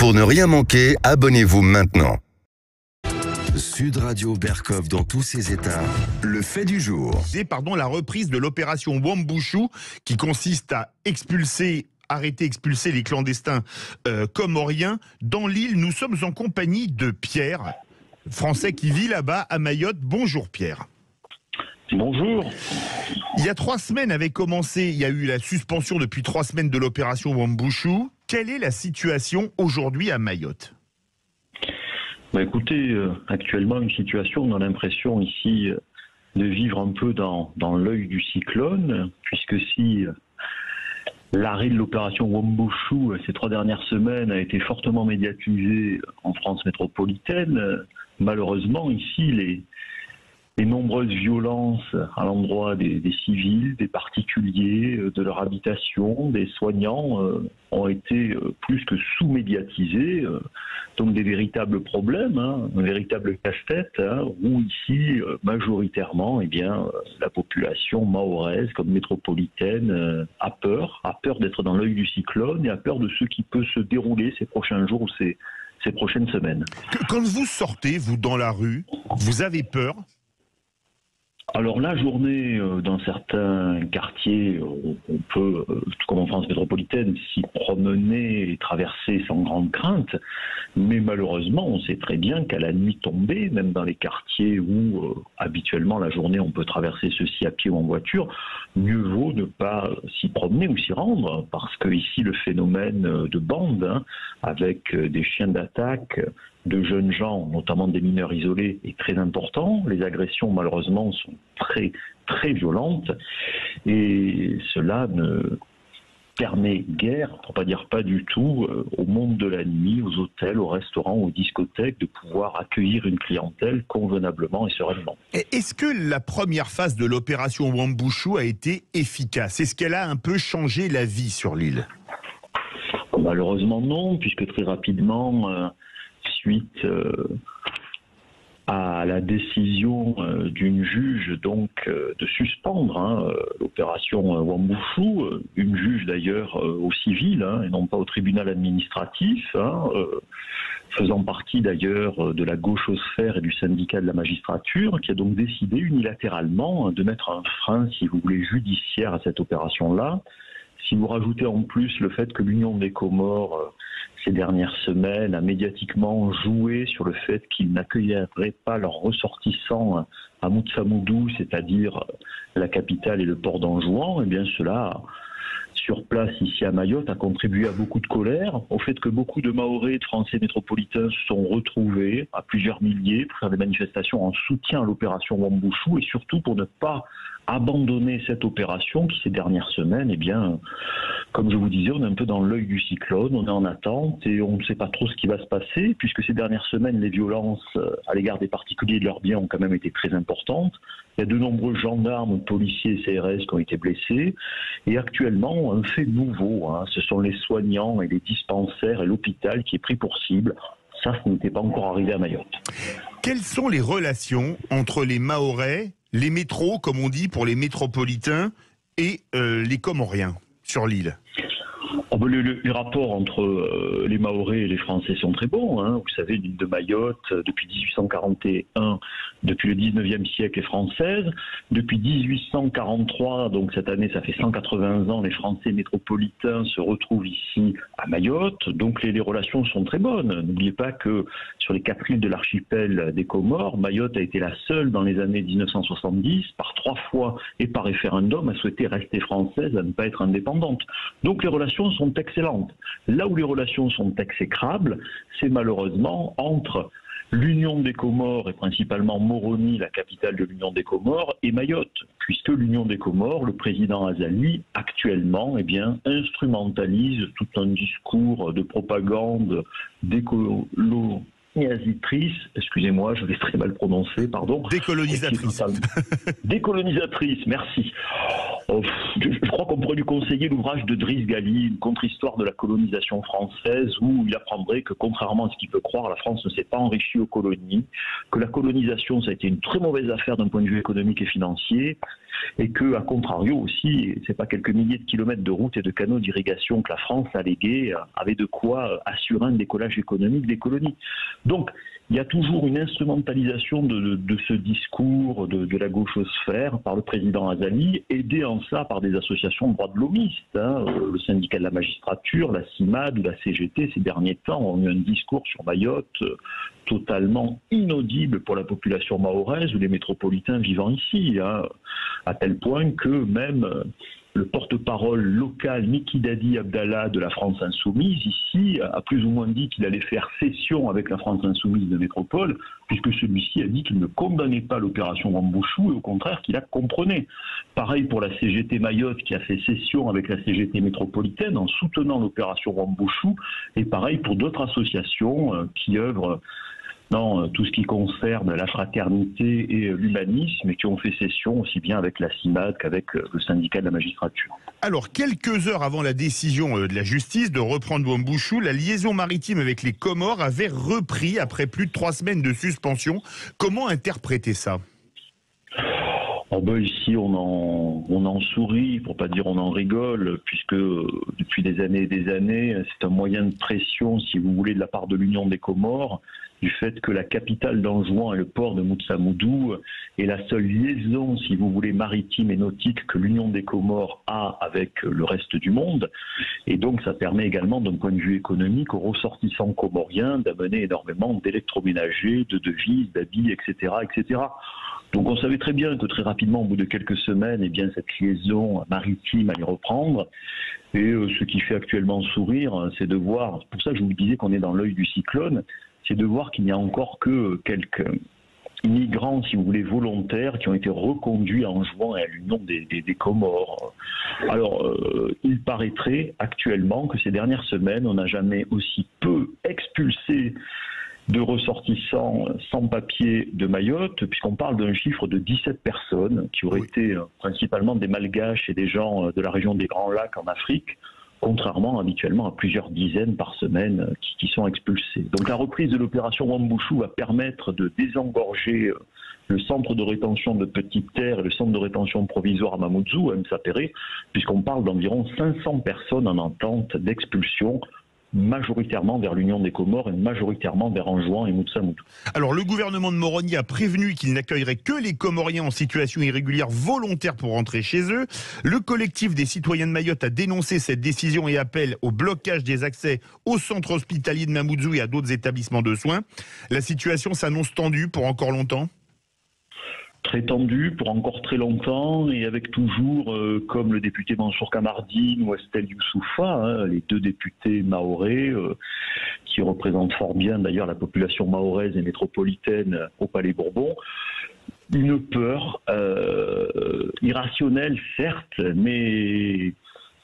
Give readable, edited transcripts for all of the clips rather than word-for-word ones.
Pour ne rien manquer, abonnez-vous maintenant. Sud Radio Berkov dans tous ses états, le fait du jour. La reprise de l'opération Wambushu qui consiste à expulser les clandestins comoriens. Dans l'île, nous sommes en compagnie de Pierre, français qui vit là-bas à Mayotte. Bonjour Pierre. Bonjour. Il y a 3 semaines avait commencé, il y a eu la suspension depuis 3 semaines de l'opération Wambushu. Quelle est la situation aujourd'hui à Mayotte ? Écoutez, actuellement une situation, on a l'impression ici de vivre un peu dans l'œil du cyclone, puisque si l'arrêt de l'opération Wambushu ces 3 dernières semaines a été fortement médiatisé en France métropolitaine, malheureusement ici les nombreuses violences à l'endroit des civils, des particuliers, de leur habitation, des soignants ont été plus que sous-médiatisées. Donc des véritables problèmes, un véritable casse-tête, où ici, majoritairement, la population mahoraise comme métropolitaine a peur d'être dans l'œil du cyclone et a peur de ce qui peut se dérouler ces prochains jours ou ces prochaines semaines. Quand vous sortez, vous, dans la rue, vous avez peur ? Alors la journée, dans certains quartiers, on peut, comme en France métropolitaine, s'y promener et traverser sans grande crainte. Mais malheureusement, on sait très bien qu'à la nuit tombée, même dans les quartiers où habituellement la journée on peut traverser ceci à pied ou en voiture, mieux vaut ne pas s'y promener ou s'y rendre, parce que ici le phénomène de bande, avec des chiens d'attaque, de jeunes gens, notamment des mineurs isolés, est très important. Les agressions, malheureusement, sont très, très violentes. Et cela ne permet guère, pour pas dire pas du tout, au monde de la nuit, aux hôtels, aux restaurants, aux discothèques, de pouvoir accueillir une clientèle convenablement et sereinement. Est-ce que la première phase de l'opération Wambushu a été efficace ? Est-ce qu'elle a un peu changé la vie sur l'île ? Malheureusement non, puisque très rapidement, suite à la décision d'une juge de suspendre l'opération Wambushu, une juge d'ailleurs au civil et non pas au tribunal administratif, faisant partie d'ailleurs de la gauchosphère et du syndicat de la magistrature, qui a donc décidé unilatéralement de mettre un frein, si vous voulez, judiciaire à cette opération-là. Si vous rajoutez en plus le fait que l'Union des Comores, ces dernières semaines, a médiatiquement joué sur le fait qu'ils n'accueilleraient pas leurs ressortissants à Moutsamoudou, c'est-à-dire la capitale et le port d'Anjouan, cela, sur place ici à Mayotte, a contribué à beaucoup de colère, au fait que beaucoup de Mahorais et de Français métropolitains se sont retrouvés à plusieurs milliers pour faire des manifestations en soutien à l'opération Wambushu et surtout pour ne pas abandonner cette opération qui, ces dernières semaines, comme je vous disais, on est un peu dans l'œil du cyclone, on est en attente et on ne sait pas trop ce qui va se passer, puisque ces dernières semaines, les violences à l'égard des particuliers et de leurs biens ont quand même été très importantes. Il y a de nombreux gendarmes, policiers et CRS qui ont été blessés. Et actuellement, un fait nouveau, ce sont les soignants et les dispensaires et l'hôpital qui est pris pour cible. Ça, ce n'était pas encore arrivé à Mayotte. Quelles sont les relations entre les Mahorais, les métros, comme on dit pour les métropolitains, et les Comoriens sur l'île ? Les rapports entre les Mahorais et les Français sont très bons. Vous savez, l'île de Mayotte, depuis 1841, depuis le 19e siècle, est française. Depuis 1843, donc cette année, ça fait 180 ans, les Français métropolitains se retrouvent ici à Mayotte. Donc les relations sont très bonnes. N'oubliez pas que sur les 4 îles de l'archipel des Comores, Mayotte a été la seule dans les années 1970, par 3 fois et par référendum, à souhaiter rester française, à ne pas être indépendante. Donc les relations sont excellentes. Là où les relations sont exécrables, c'est malheureusement entre l'Union des Comores et principalement Moroni, la capitale de l'Union des Comores, et Mayotte, puisque l'Union des Comores, le président Azali, actuellement, instrumentalise tout un discours de propagande décolonisatrice, excusez-moi, je l'ai très mal prononcé, pardon. Décolonisatrice. Décolonisatrice, merci. Je crois qu'on pourrait lui conseiller l'ouvrage de Driss Ghali, une contre-histoire de la colonisation française, où il apprendrait que, contrairement à ce qu'il peut croire, la France ne s'est pas enrichie aux colonies, que la colonisation, ça a été une très mauvaise affaire d'un point de vue économique et financier, et que, à contrario aussi, c'est pas quelques milliers de kilomètres de routes et de canaux d'irrigation que la France a légués, avait de quoi assurer un décollage économique des colonies. Donc, il y a toujours une instrumentalisation de ce discours de la gauchosphère par le président Azali, aidé en cela par des associations de droits de l'homiste. Le syndicat de la magistrature, la CIMAD ou la CGT, ces derniers temps, ont eu un discours sur Mayotte totalement inaudible pour la population mahoraise ou les métropolitains vivant ici, à tel point que même le porte-parole local Niki Dadi Abdallah de la France Insoumise, ici, a plus ou moins dit qu'il allait faire cession avec la France Insoumise de métropole, puisque celui-ci a dit qu'il ne condamnait pas l'opération Wambushu et au contraire qu'il la comprenait. Pareil pour la CGT Mayotte qui a fait cession avec la CGT métropolitaine en soutenant l'opération Wambushu, et pareil pour d'autres associations qui œuvrent dans tout ce qui concerne la fraternité et l'humanisme et qui ont fait cession aussi bien avec la CIMAD qu'avec le syndicat de la magistrature. Alors, quelques heures avant la décision de la justice de reprendre Wambushu, la liaison maritime avec les Comores avait repris après plus de 3 semaines de suspension. Comment interpréter ça ? Ici, on en sourit, pour pas dire on en rigole, puisque depuis des années et des années, c'est un moyen de pression, si vous voulez, de la part de l'Union des Comores, du fait que la capitale d'Anjouan et le port de Moutsamoudou est la seule liaison, si vous voulez, maritime et nautique que l'Union des Comores a avec le reste du monde. Et donc, ça permet également, d'un point de vue économique, aux ressortissants comoriens d'amener énormément d'électroménagers, de devises, d'habits, etc., etc. Donc on savait très bien que très rapidement, au bout de quelques semaines, eh bien, cette liaison maritime allait reprendre. Et ce qui fait actuellement sourire, c'est de voir, c'est pour ça que je vous disais qu'on est dans l'œil du cyclone, c'est de voir qu'il n'y a encore que quelques migrants, si vous voulez, volontaires, qui ont été reconduits à Anjouan et à l'Union des Comores. Alors, il paraîtrait actuellement que ces dernières semaines, on n'a jamais aussi peu expulsé de ressortissants sans papier de Mayotte, puisqu'on parle d'un chiffre de 17 personnes qui auraient été principalement des Malgaches et des gens de la région des Grands Lacs en Afrique, contrairement habituellement à plusieurs dizaines par semaine qui sont expulsés. Donc la reprise de l'opération Wambushu va permettre de désengorger le centre de rétention de Petite Terre et le centre de rétention provisoire à Mamoudzou, à Msapéré, puisqu'on parle d'environ 500 personnes en attente d'expulsion, majoritairement vers l'Union des Comores et majoritairement vers Anjouan et Moutsamoudou. Alors le gouvernement de Moroni a prévenu qu'il n'accueillerait que les Comoriens en situation irrégulière volontaire pour rentrer chez eux. Le collectif des citoyens de Mayotte a dénoncé cette décision et appelle au blocage des accès au centre hospitalier de Mamoudzou et à d'autres établissements de soins. La situation s'annonce tendue pour encore longtemps ? Très tendu pour encore très longtemps et avec toujours, comme le député Mansour Kamardine ou Estelle Youssoufa, les deux députés mahorais, qui représentent fort bien d'ailleurs la population mahoraise et métropolitaine au Palais Bourbon, une peur irrationnelle certes, mais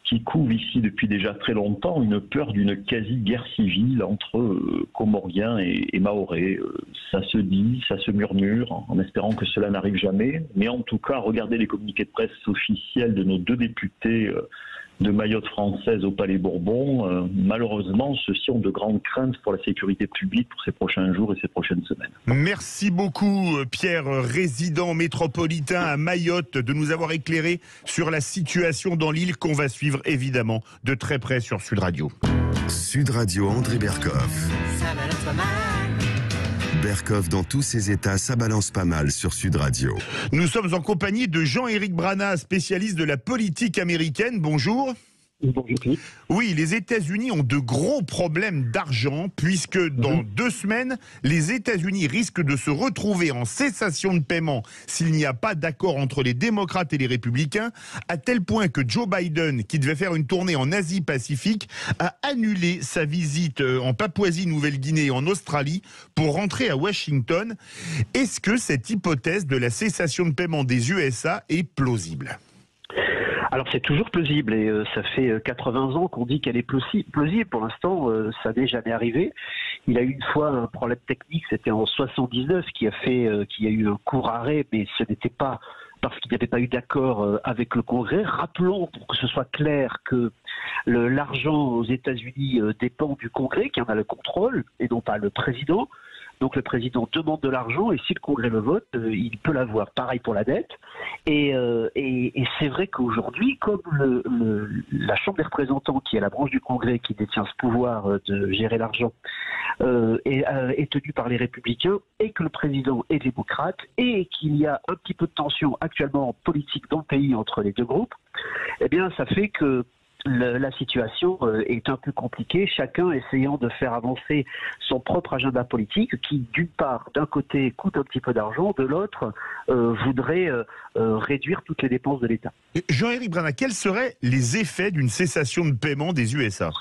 qui couve ici depuis déjà très longtemps, une peur d'une quasi-guerre civile entre Comoriens et Mahorais. Ça se dit, ça se murmure, en espérant que cela n'arrive jamais. Mais en tout cas, regardez les communiqués de presse officiels de nos deux députés de Mayotte française au Palais Bourbon. Malheureusement, ceux-ci ont de grandes craintes pour la sécurité publique pour ces prochains jours et ces prochaines semaines. Merci beaucoup Pierre, résident métropolitain à Mayotte, de nous avoir éclairé sur la situation dans l'île qu'on va suivre évidemment de très près sur Sud Radio. Sud Radio André Berkoff. Ça balance pas mal. Berkoff dans tous ses états, ça balance pas mal sur Sud Radio. Nous sommes en compagnie de Jean-Éric Brana, spécialiste de la politique américaine. Bonjour. Bonjour. Oui, les États-Unis ont de gros problèmes d'argent puisque dans 2 semaines, les États-Unis risquent de se retrouver en cessation de paiement s'il n'y a pas d'accord entre les démocrates et les républicains, à tel point que Joe Biden, qui devait faire une tournée en Asie-Pacifique, a annulé sa visite en Papouasie-Nouvelle-Guinée et en Australie pour rentrer à Washington. Est-ce que cette hypothèse de la cessation de paiement des USA est plausible ? Alors c'est toujours plausible et ça fait 80 ans qu'on dit qu'elle est plausible. Pour l'instant, ça n'est jamais arrivé. Il a eu une fois un problème technique, c'était en 79 qui a eu un court arrêt, mais ce n'était pas parce qu'il n'y avait pas eu d'accord avec le Congrès. Rappelons, pour que ce soit clair, que l'argent aux États-Unis dépend du Congrès, qui en a le contrôle, et non pas le président. Donc le président demande de l'argent et si le Congrès le vote, il peut l'avoir. Pareil pour la dette. Et c'est vrai qu'aujourd'hui, comme la Chambre des représentants, qui est la branche du Congrès qui détient ce pouvoir de gérer l'argent, est tenue par les républicains et que le président est démocrate et qu'il y a un petit peu de tension actuellement politique dans le pays entre les deux groupes, eh bien ça fait que la situation est un peu compliquée, chacun essayant de faire avancer son propre agenda politique qui, d'une part, d'un côté, coûte un petit peu d'argent, de l'autre, voudrait réduire toutes les dépenses de l'État. Jean-Éric Brana, quels seraient les effets d'une cessation de paiement des USA ?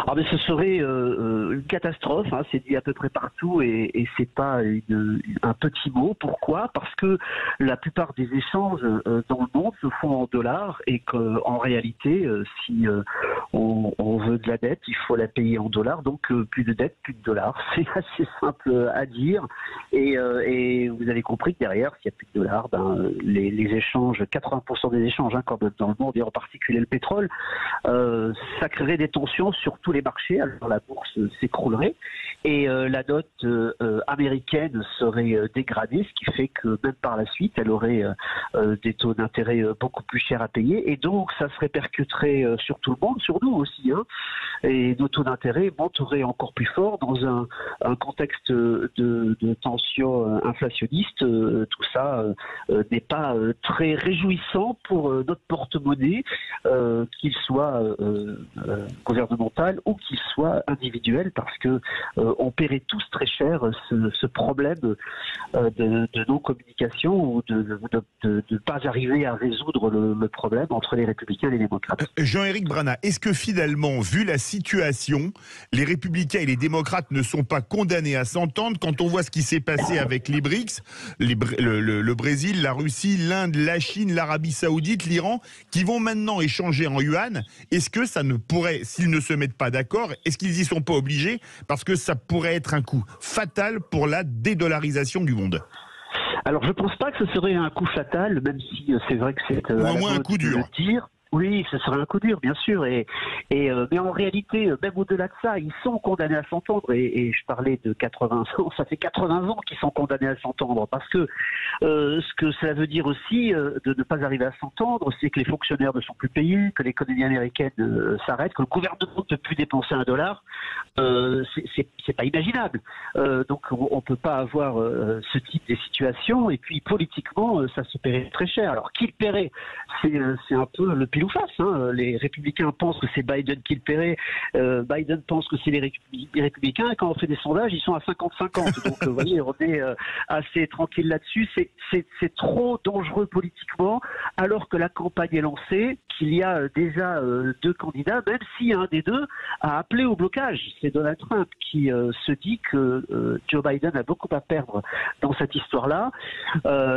Ah mais ce serait une catastrophe, hein, c'est dit à peu près partout et c'est pas un petit mot. Pourquoi ? Parce que la plupart des échanges dans le monde se font en dollars et qu'en réalité, si on veut de la dette, il faut la payer en dollars. Donc plus de dette, plus de dollars. C'est assez simple à dire et vous avez compris que derrière, s'il n'y a plus de dollars, les échanges, 80% des échanges quand même dans le monde et en particulier le pétrole, ça créerait des tensions sur tous les marchés, alors la bourse s'écroulerait et la dot américaine serait dégradée, ce qui fait que même par la suite, elle aurait des taux d'intérêt beaucoup plus chers à payer et donc ça se répercuterait sur tout le monde, sur nous aussi, hein, et nos taux d'intérêt monteraient encore plus fort dans un contexte de tension inflationniste. Tout ça n'est pas très réjouissant pour notre porte-monnaie, qu'il soit gouvernemental ou qu'il soit individuel, parce que on paierait tous très cher ce problème de non-communication ou de ne pas arriver à résoudre le problème entre les républicains et les démocrates. Jean-Éric Brana, est-ce que finalement, vu la situation, les républicains et les démocrates ne sont pas condamnés à s'entendre quand on voit ce qui s'est passé avec les BRICS, le Brésil, la Russie, l'Inde, la Chine, l'Arabie Saoudite, l'Iran, qui vont maintenant échanger en yuan? Est-ce que ça ne pourrait, s'ils ne se mettent pas d'accord, est-ce qu'ils y sont pas obligés? Parce que ça pourrait être un coup fatal pour la dédollarisation du monde. Alors je pense pas que ce serait un coup fatal, même si c'est vrai que c'est ou au moins un coup dur. Oui, ce serait un coup dur, bien sûr. Mais en réalité, même au-delà de ça, ils sont condamnés à s'entendre. Et je parlais de 80 ans, ça fait 80 ans qu'ils sont condamnés à s'entendre. Parce que ce que cela veut dire aussi, de ne pas arriver à s'entendre, c'est que les fonctionnaires ne sont plus payés, que l'économie américaine s'arrête, que le gouvernement ne peut plus dépenser $1. C'est pas imaginable. Donc on peut pas avoir ce type de situation. Et puis politiquement, ça se paierait très cher. Alors qui le paierait? C'est un peu le pile ou face, hein. Les républicains pensent que c'est Biden qui le paierait, Biden pense que c'est les républicains, et quand on fait des sondages, ils sont à 50-50. Donc vous voyez, on est assez tranquille là-dessus. C'est trop dangereux politiquement, alors que la campagne est lancée, qu'il y a déjà deux candidats, même si un des deux a appelé au blocage. C'est Donald Trump qui se dit que Joe Biden a beaucoup à perdre dans cette histoire-là.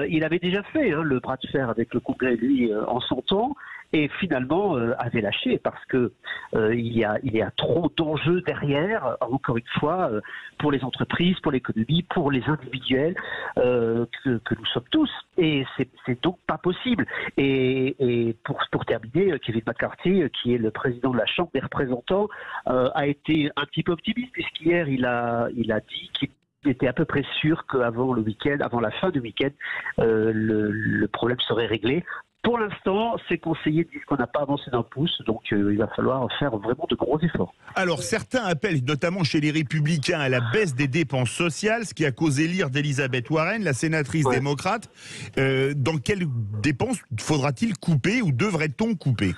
Il avait déjà fait le bras de fer avec le Congrès, lui, en son temps, et finalement avait lâché parce que il y a trop d'enjeux derrière, encore une fois, pour les entreprises, pour l'économie, pour les individuels que nous sommes tous. Et c'est donc pas possible. Et pour terminer, Kevin McCarthy, qui est le président de la Chambre des représentants, a été un petit peu optimiste, puisqu'hier il a dit qu'il était à peu près sûr qu'avant le week-end, avant la fin du week-end, le problème serait réglé. Pour l'instant, ces conseillers disent qu'on n'a pas avancé d'un pouce, donc il va falloir faire vraiment de gros efforts. Alors, certains appellent, notamment chez les Républicains, à la baisse des dépenses sociales, ce qui a causé l'ire d'Elizabeth Warren, la sénatrice démocrate. Dans quelles dépenses faudra-t-il couper ou devrait-on couper ?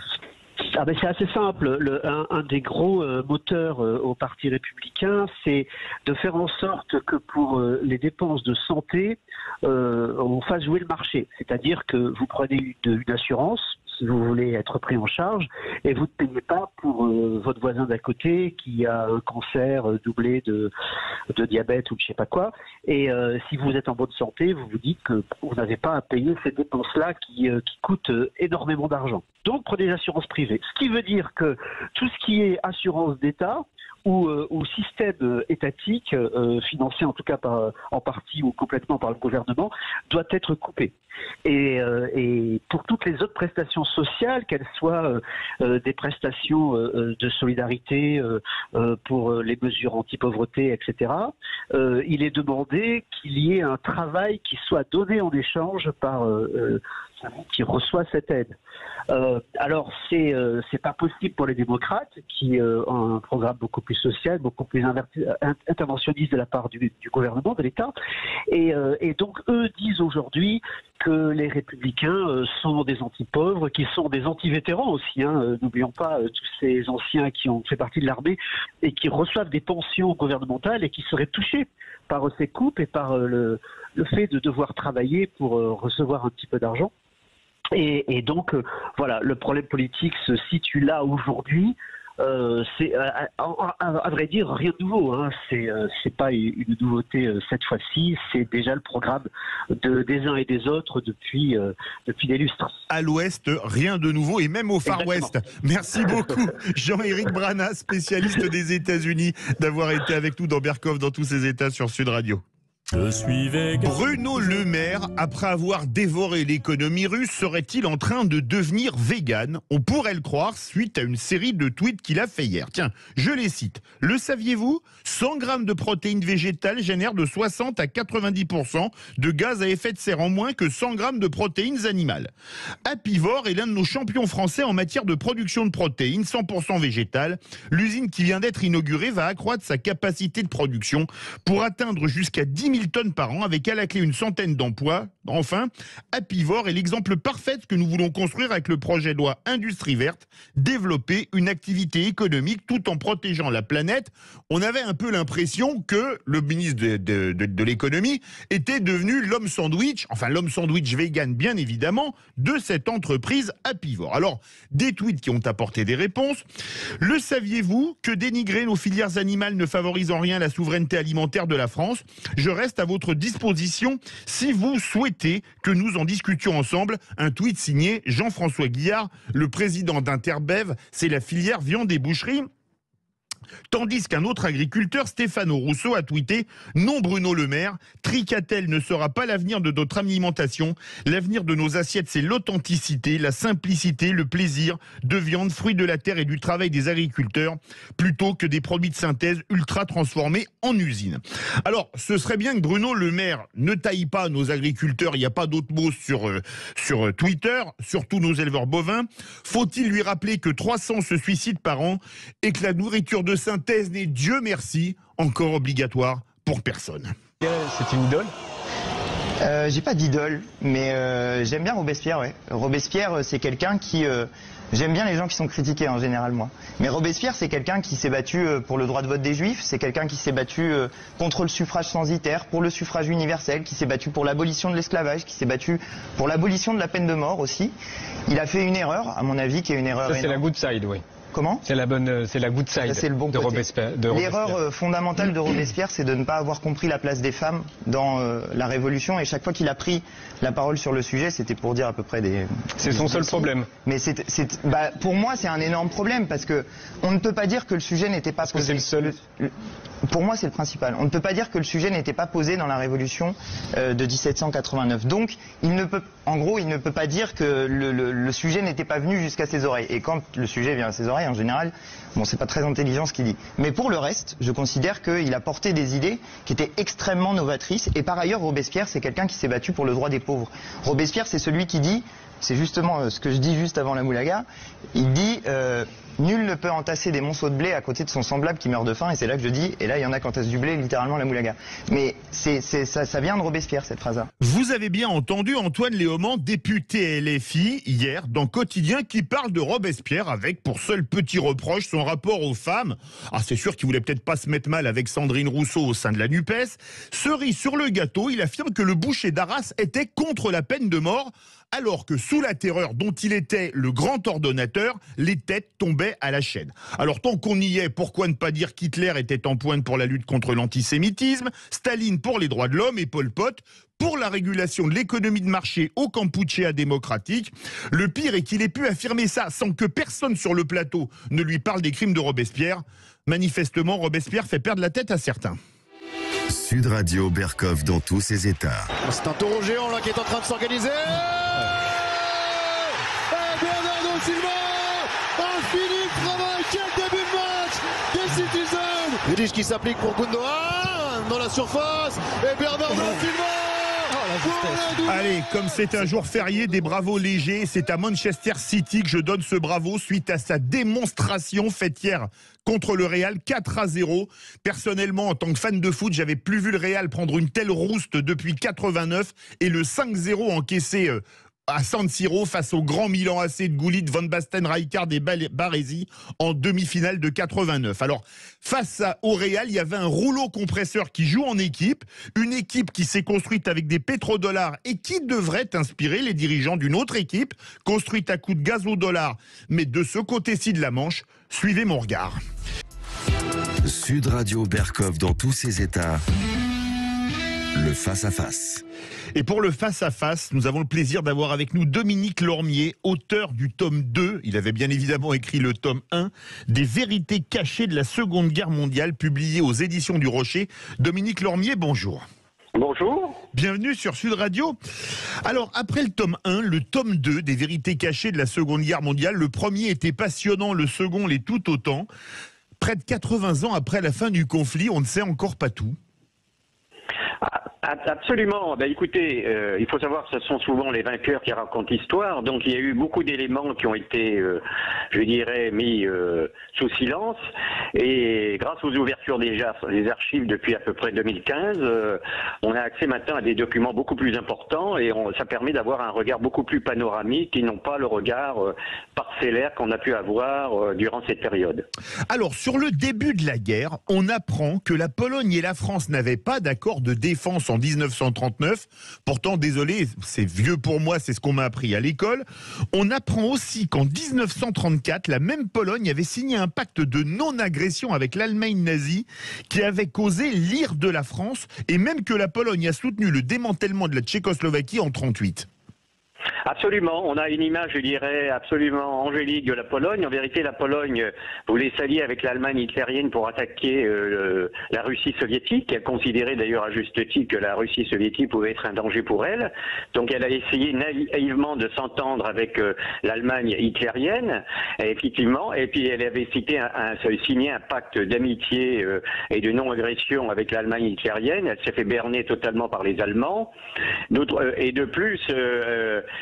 C'est assez simple. Un des gros moteurs au Parti républicain, c'est de faire en sorte que pour les dépenses de santé, on fasse jouer le marché. C'est-à-dire que vous prenez une assurance, si vous voulez être pris en charge, et vous ne payez pas pour votre voisin d'à côté qui a un cancer doublé de diabète ou de je sais pas quoi. Et si vous êtes en bonne santé, vous vous dites que vous n'avez pas à payer ces dépenses-là qui coûtent énormément d'argent. Donc prenez des assurances privées. Ce qui veut dire que tout ce qui est assurance d'État, ou système étatique, financé en tout cas en partie ou complètement par le gouvernement, doit être coupé. Et pour toutes les autres prestations sociales, qu'elles soient des prestations de solidarité pour les mesures anti-pauvreté, etc., il est demandé qu'il y ait un travail qui soit donné en échange par celui qui reçoit cette aide. Alors c'est pas possible pour les démocrates qui ont un programme beaucoup plus social, beaucoup plus interventionniste de la part du gouvernement, de l'État, et donc eux disent aujourd'hui que les républicains sont des anti-pauvres, qui sont des anti-vétérans aussi. N'oublions pas tous ces anciens qui ont fait partie de l'armée et qui reçoivent des pensions gouvernementales et qui seraient touchés par ces coupes et par le fait de devoir travailler pour recevoir un petit peu d'argent. Et donc, voilà, le problème politique se situe là aujourd'hui. C'est à vrai dire rien de nouveau. C'est pas une nouveauté cette fois-ci. C'est déjà le programme des uns et des autres depuis des lustres. À l'Ouest, rien de nouveau, et même au Far Exactement. West. Merci beaucoup, Jean-Éric Brana, spécialiste des États-Unis, d'avoir été avec nous dans Berkov, dans tous ces États sur Sud Radio. Je suis vegan. Bruno Le Maire, après avoir dévoré l'économie russe, serait-il en train de devenir vegan? On pourrait le croire suite à une série de tweets qu'il a fait hier. Tiens, je les cite. Le saviez-vous? 100 grammes de protéines végétales génèrent de 60 à 90% de gaz à effet de serre en moins que 100 grammes de protéines animales. Apivore est l'un de nos champions français en matière de production de protéines 100% végétales. L'usine qui vient d'être inaugurée va accroître sa capacité de production pour atteindre jusqu'à 10 000 tonnes par an, avec à la clé une centaine d'emplois. Enfin, Apivore est l'exemple parfait de ce que nous voulons construire avec le projet de loi Industrie verte, développer une activité économique tout en protégeant la planète. On avait un peu l'impression que le ministre de l'économie était devenu l'homme sandwich, enfin l'homme sandwich vegan bien évidemment, de cette entreprise Apivore. Alors, des tweets qui ont apporté des réponses. Le saviez-vous que dénigrer nos filières animales ne favorise en rien la souveraineté alimentaire de la France? Je reste à votre disposition si vous souhaitez que nous en discutions ensemble. Un tweet signé Jean-François Guillard, le président d'Interbev, c'est la filière viande et boucherie. Tandis qu'un autre agriculteur, Stéphano Rousseau, a tweeté « Non Bruno Le Maire, Tricatel ne sera pas l'avenir de notre alimentation. L'avenir de nos assiettes, c'est l'authenticité, la simplicité, le plaisir de viande, fruit de la terre et du travail des agriculteurs, plutôt que des produits de synthèse ultra transformés en usine. » Alors, ce serait bien que Bruno Le Maire ne taille pas nos agriculteurs, il n'y a pas d'autre mot sur Twitter, surtout nos éleveurs bovins. Faut-il lui rappeler que 300 se suicident par an et que la nourriture de synthèse n'est, Dieu merci, encore obligatoire pour personne? C'est une idole? J'ai pas d'idole, mais j'aime bien Robespierre, ouais. Robespierre, c'est quelqu'un qui... J'aime bien les gens qui sont critiqués en général, moi. Mais Robespierre, c'est quelqu'un qui s'est battu pour le droit de vote des Juifs, c'est quelqu'un qui s'est battu contre le suffrage censitaire, pour le suffrage universel, qui s'est battu pour l'abolition de l'esclavage, qui s'est battu pour l'abolition de la peine de mort aussi. Il a fait une erreur, à mon avis, qui est une erreur Ça, c'est la énorme. good side, oui. Comment ? C'est la good side C'est le bon de côté. Robespierre. L'erreur fondamentale de Robespierre, c'est de ne pas avoir compris la place des femmes dans la Révolution. Et chaque fois qu'il a pris la parole sur le sujet, c'était pour dire à peu près des... C'est son seul problème. Mais pour moi, c'est un énorme problème parce que on ne peut pas dire que le sujet n'était pas posé. C'est le seul. Pour moi, c'est le principal. On ne peut pas dire que le sujet n'était pas posé dans la Révolution de 1789. Donc, il ne peut pas dire que le sujet n'était pas venu jusqu'à ses oreilles. Et quand le sujet vient à ses oreilles, en général, bon, c'est pas très intelligent ce qu'il dit. Mais pour le reste, je considère qu'il a porté des idées qui étaient extrêmement novatrices. Et par ailleurs, Robespierre, c'est quelqu'un qui s'est battu pour le droit des pauvres. Robespierre, c'est celui qui dit, c'est justement ce que je dis juste avant la moulaga, il dit nul ne peut entasser des monceaux de blé à côté de son semblable qui meurt de faim, et c'est là que je dis, et là il y en a qui entassent du blé, littéralement la moulaga. Mais ça vient de Robespierre, cette phrase-là. Vous avez bien entendu Antoine Léaumont, député LFI, hier, dans Quotidien, qui parle de Robespierre avec, pour seul petit reproche, son rapport aux femmes. Ah, c'est sûr qu'il voulait peut-être pas se mettre mal avec Sandrine Rousseau au sein de la NUPES. Cerise sur le gâteau, il affirme que le boucher d'Arras était contre la peine de mort, alors que sous la terreur dont il était le grand ordonnateur, les têtes tombaient à la chaîne. Alors tant qu'on y est, pourquoi ne pas dire qu'Hitler était en pointe pour la lutte contre l'antisémitisme, Staline pour les droits de l'homme et Pol Pot pour la régulation de l'économie de marché au Kampuchea démocratique. Le pire est qu'il ait pu affirmer ça sans que personne sur le plateau ne lui parle des crimes de Robespierre. Manifestement, Robespierre fait perdre la tête à certains. Sud Radio Berkov dans tous ses états. C'est un taureau géant là qui est en train de s'organiser. Bernardo Silva a fini le travail. Quel début de match des Citizens. Vidic qui s'applique pour Gundogan dans la surface. Et Bernardo Silva. Allez, comme c'est un jour férié, des bravos légers, c'est à Manchester City que je donne ce bravo suite à sa démonstration faite hier contre le Real, 4-0. Personnellement, en tant que fan de foot, j'avais plus vu le Real prendre une telle rouste depuis 89 et le 5-0 encaissé à San Siro face au grand Milan AC de Gullit, Van Basten, Rijkaard et Baresi en demi-finale de 89. Alors, face au Real, il y avait un rouleau compresseur qui joue en équipe, une équipe qui s'est construite avec des pétrodollars et qui devrait inspirer les dirigeants d'une autre équipe, construite à coups de gaz au dollar. Mais de ce côté-ci de la Manche, suivez mon regard. Sud Radio Berkov dans tous ses états. Le face-à-face. Et pour le face-à-face, nous avons le plaisir d'avoir avec nous Dominique Lormier, auteur du tome 2, il avait bien évidemment écrit le tome 1, des vérités cachées de la Seconde Guerre mondiale, publié aux éditions du Rocher. Dominique Lormier, bonjour. Bonjour. Bienvenue sur Sud Radio. Alors, après le tome 1, le tome 2 des vérités cachées de la Seconde Guerre mondiale, le premier était passionnant, le second l'est tout autant. Près de 80 ans après la fin du conflit, on ne sait encore pas tout. Absolument. Ben, écoutez, il faut savoir que ce sont souvent les vainqueurs qui racontent l'histoire. Donc il y a eu beaucoup d'éléments qui ont été, je dirais, mis sous silence. Et grâce aux ouvertures des archives depuis à peu près 2015, on a accès maintenant à des documents beaucoup plus importants et ça permet d'avoir un regard beaucoup plus panoramique et non pas le regard parcellaire qu'on a pu avoir durant cette période. Alors, sur le début de la guerre, on apprend que la Pologne et la France n'avaient pas d'accord de défense en 1939. Pourtant, désolé, c'est vieux pour moi, c'est ce qu'on m'a appris à l'école. On apprend aussi qu'en 1934, la même Pologne avait signé un pacte de non-agression avec l'Allemagne nazie qui avait causé l'ire de la France et même que la Pologne a soutenu le démantèlement de la Tchécoslovaquie en 1938. Absolument, on a une image, je dirais, absolument angélique de la Pologne. En vérité, la Pologne voulait s'allier avec l'Allemagne hitlérienne pour attaquer la Russie soviétique. Elle considérait d'ailleurs à juste titre que la Russie soviétique pouvait être un danger pour elle. Donc elle a essayé naïvement de s'entendre avec l'Allemagne hitlérienne, effectivement, et puis elle avait signé un pacte d'amitié et de non-agression avec l'Allemagne hitlérienne. Elle s'est fait berner totalement par les Allemands. Et de plus,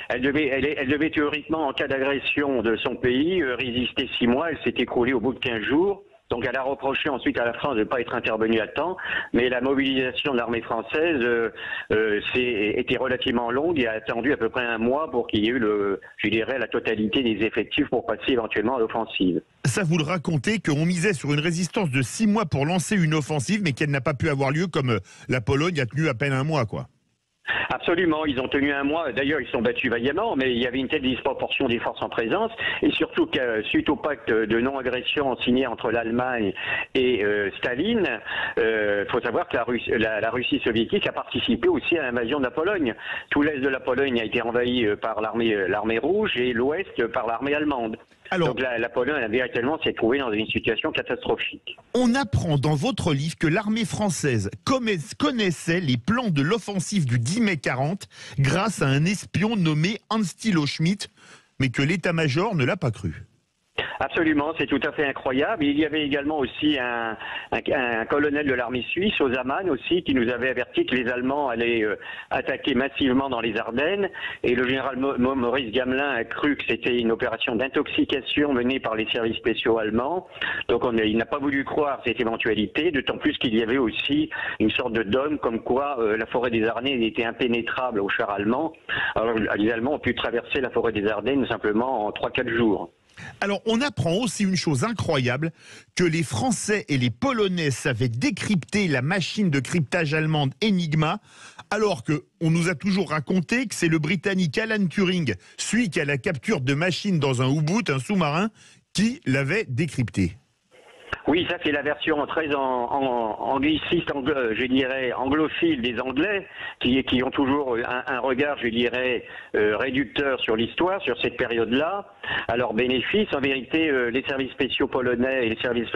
elle devait théoriquement, en cas d'agression de son pays, résister 6 mois. Elle s'est écroulée au bout de 15 jours. Donc elle a reproché ensuite à la France de ne pas être intervenue à temps. Mais la mobilisation de l'armée française était relativement longue et a attendu à peu près 1 mois pour qu'il y ait eu, je dirais, la totalité des effectifs pour passer éventuellement à l'offensive. Ça, vous le racontez, qu'on misait sur une résistance de 6 mois pour lancer une offensive, mais qu'elle n'a pas pu avoir lieu comme la Pologne a tenu à peine 1 mois, quoi. Absolument, ils ont tenu 1 mois. D'ailleurs, ils sont battus vaillamment, mais il y avait une telle disproportion des forces en présence. Et surtout que suite au pacte de non-agression signé entre l'Allemagne et Staline, faut savoir que la Russie soviétique a participé aussi à l'invasion de la Pologne. Tout l'est de la Pologne a été envahi par l'armée rouge et l'ouest par l'armée allemande. Alors, donc la Pologne a véritablement s'est trouvée dans une situation catastrophique. On apprend dans votre livre que l'armée française connaissait les plans de l'offensive du 10 mai 40 grâce à un espion nommé Hans-Thilo Schmidt, mais que l'état-major ne l'a pas cru. Absolument, c'est tout à fait incroyable. Il y avait également aussi un colonel de l'armée suisse, Ozaman aussi, qui nous avait averti que les Allemands allaient attaquer massivement dans les Ardennes. Et le général Maurice Gamelin a cru que c'était une opération d'intoxication menée par les services spéciaux allemands. Donc il n'a pas voulu croire cette éventualité, d'autant plus qu'il y avait aussi une sorte de dôme comme quoi la forêt des Ardennes était impénétrable aux chars allemands. Alors les Allemands ont pu traverser la forêt des Ardennes simplement en 3-4 jours. Alors, on apprend aussi une chose incroyable, que les Français et les Polonais savaient décrypter la machine de cryptage allemande Enigma, alors qu'on nous a toujours raconté que c'est le Britannique Alan Turing, celui qui a la capture de machines dans un U-boot, un sous-marin, qui l'avait décrypté. Oui, ça c'est la version très angliciste, je dirais anglophile des Anglais, qui ont toujours un regard, je dirais, réducteur sur l'histoire, sur cette période-là. À leur bénéfice, en vérité, les services spéciaux polonais et les services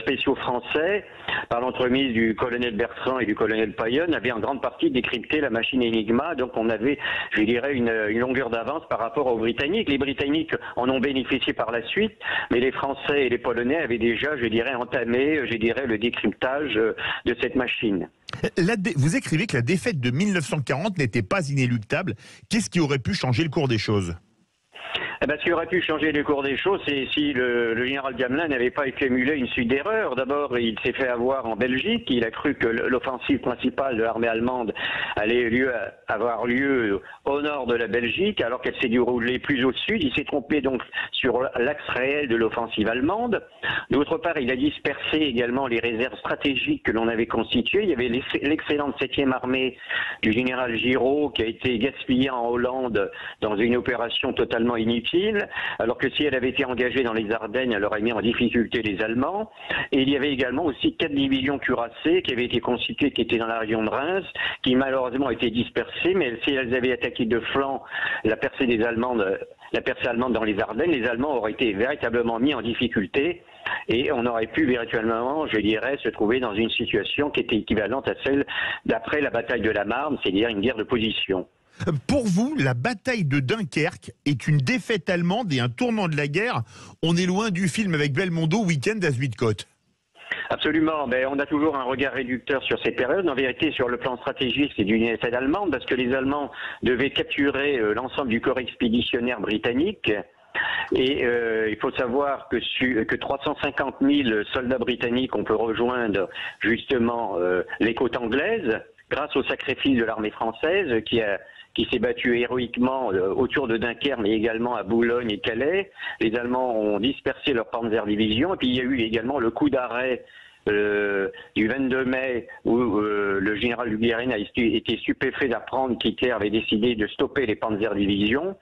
spéciaux français, par l'entremise du colonel Bertrand et du colonel Payon, avaient en grande partie décrypté la machine Enigma. Donc on avait, je dirais, une longueur d'avance par rapport aux Britanniques. Les Britanniques en ont bénéficié par la suite, mais les Français et les Polonais avaient déjà, je dirais, entamé, je dirais, le décryptage de cette machine. Vous écrivez que la défaite de 1940 n'était pas inéluctable. Qu'est-ce qui aurait pu changer le cours des choses ? Eh ben, ce qui aurait pu changer le cours des choses, c'est si le général Gamelin n'avait pas accumulé une suite d'erreurs. D'abord, il s'est fait avoir en Belgique. Il a cru que l'offensive principale de l'armée allemande allait avoir lieu au nord de la Belgique, alors qu'elle s'est déroulée plus au sud. Il s'est trompé donc sur l'axe réel de l'offensive allemande. D'autre part, il a dispersé également les réserves stratégiques que l'on avait constituées. Il y avait l'excellente 7e armée du général Giraud qui a été gaspillée en Hollande dans une opération totalement inutile, alors que si elle avait été engagée dans les Ardennes, elle aurait mis en difficulté les Allemands. Et il y avait également aussi 4 divisions cuirassées qui avaient été constituées, qui étaient dans la région de Reims, qui malheureusement étaient dispersées, mais si elles avaient attaqué de flanc la percée allemande dans les Ardennes, les Allemands auraient été véritablement mis en difficulté. Et on aurait pu véritablement, je dirais, se trouver dans une situation qui était équivalente à celle d'après la bataille de la Marne, c'est-à-dire une guerre de position. Pour vous, la bataille de Dunkerque est une défaite allemande et un tournant de la guerre. On est loin du film avec Belmondo, Week-end à Zuidcote. Absolument, mais on a toujours un regard réducteur sur ces périodes. En vérité, sur le plan stratégique, c'est une défaite allemande parce que les Allemands devaient capturer l'ensemble du corps expéditionnaire britannique. Et il faut savoir que 350 000 soldats britanniques ont pu rejoindre justement les côtes anglaises grâce au sacrifice de l'armée française qui s'est battue héroïquement autour de Dunkerque, mais également à Boulogne et Calais. Les Allemands ont dispersé leur Panzerdivision, et puis il y a eu également le coup d'arrêt du 22 mai où le général Luguerin a été stupéfait d'apprendre qu'Hitler avait décidé de stopper les Panzerdivisions.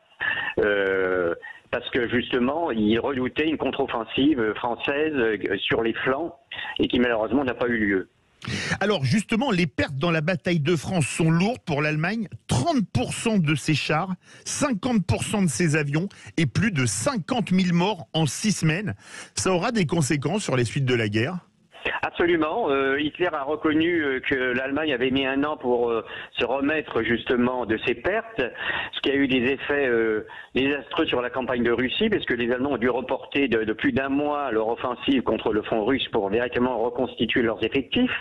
Parce que justement, il redoutait une contre-offensive française sur les flancs et qui malheureusement n'a pas eu lieu. Alors justement, les pertes dans la bataille de France sont lourdes pour l'Allemagne. 30% de ses chars, 50% de ses avions et plus de 50 000 morts en 6 semaines. Ça aura des conséquences sur les suites de la guerre ? Absolument. Hitler a reconnu que l'Allemagne avait mis un an pour se remettre justement de ses pertes, ce qui a eu des effets désastreux sur la campagne de Russie, parce que les Allemands ont dû reporter de plus d'un mois leur offensive contre le front russe pour véritablement reconstituer leurs effectifs.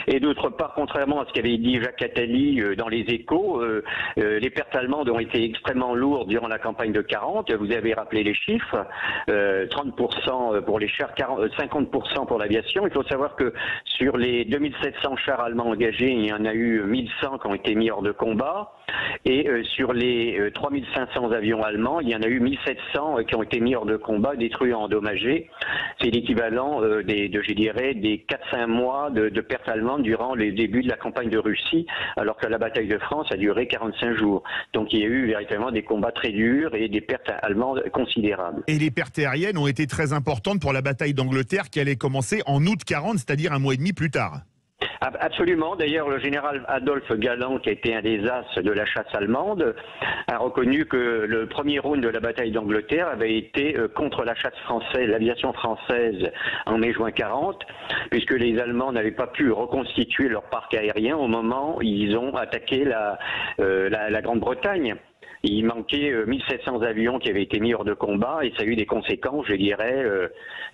Et d'autre part, contrairement à ce qu'avait dit Jacques Attali dans les Échos, les pertes allemandes ont été extrêmement lourdes durant la campagne de 40. Vous avez rappelé les chiffres, 30% pour les chars, 50% pour l'aviation. Il faut savoir que sur les 2700 chars allemands engagés, il y en a eu 1100 qui ont été mis hors de combat. Et sur les 3500 avions allemands, il y en a eu 1700 qui ont été mis hors de combat, détruits, endommagés. C'est l'équivalent je dirais, des 4-5 mois de pertes allemandes durant les débuts de la campagne de Russie, alors que la bataille de France a duré 45 jours. Donc il y a eu véritablement des combats très durs et des pertes allemandes considérables. Et les pertes aériennes ont été très importantes pour la bataille d'Angleterre qui allait commencer en août 40, c'est-à-dire un mois et demi plus tard. Absolument. D'ailleurs, le général Adolphe Galland, qui a été un des as de la chasse allemande, a reconnu que le premier round de la bataille d'Angleterre avait été contre la chasse française, l'aviation française en mai-juin 40, puisque les Allemands n'avaient pas pu reconstituer leur parc aérien au moment où ils ont attaqué la Grande-Bretagne. Il manquait 1700 avions qui avaient été mis hors de combat et ça a eu des conséquences, je dirais,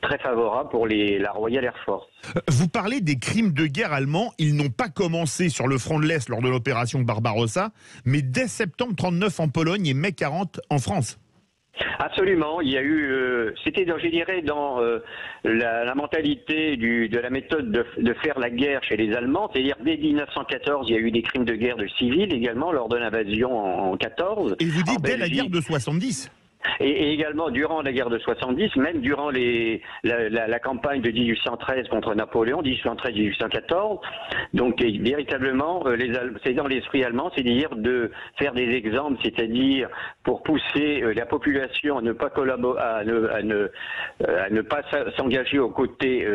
très favorables pour la Royal Air Force. Vous parlez des crimes de guerre allemands. Ils n'ont pas commencé sur le front de l'Est lors de l'opération Barbarossa, mais dès septembre 39 en Pologne et mai 40 en France. Absolument, il y a eu, c'était, je dirais, dans la mentalité de la méthode de faire la guerre chez les Allemands, c'est-à-dire dès 1914, il y a eu des crimes de guerre de civils également lors de l'invasion en 14. Et vous dites dès la guerre de 70 ? Et également, durant la guerre de 70, même durant la campagne de 1813 contre Napoléon, 1813-1814, donc véritablement, c'est dans l'esprit allemand, c'est-à-dire de faire des exemples, c'est-à-dire pour pousser la population à ne pas collaborer, à ne pas s'engager aux côtés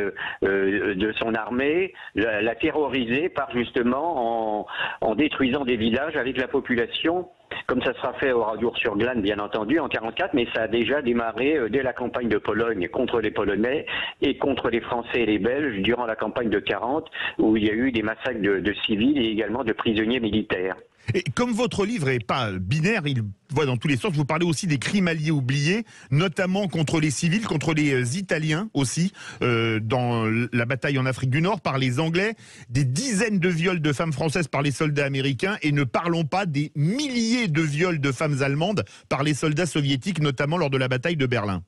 de son armée, la terroriser par justement en détruisant des villages avec la population. Comme ça sera fait au Radour-sur-Glane, bien entendu, en 1944, mais ça a déjà démarré dès la campagne de Pologne contre les Polonais et contre les Français et les Belges durant la campagne de 1940, où il y a eu des massacres de civils et également de prisonniers militaires. Et comme votre livre n'est pas binaire, il va dans tous les sens, vous parlez aussi des crimes alliés oubliés, notamment contre les civils, contre les Italiens aussi, dans la bataille en Afrique du Nord, par les Anglais, des dizaines de viols de femmes françaises par les soldats américains, et ne parlons pas des milliers de viols de femmes allemandes par les soldats soviétiques, notamment lors de la bataille de Berlin.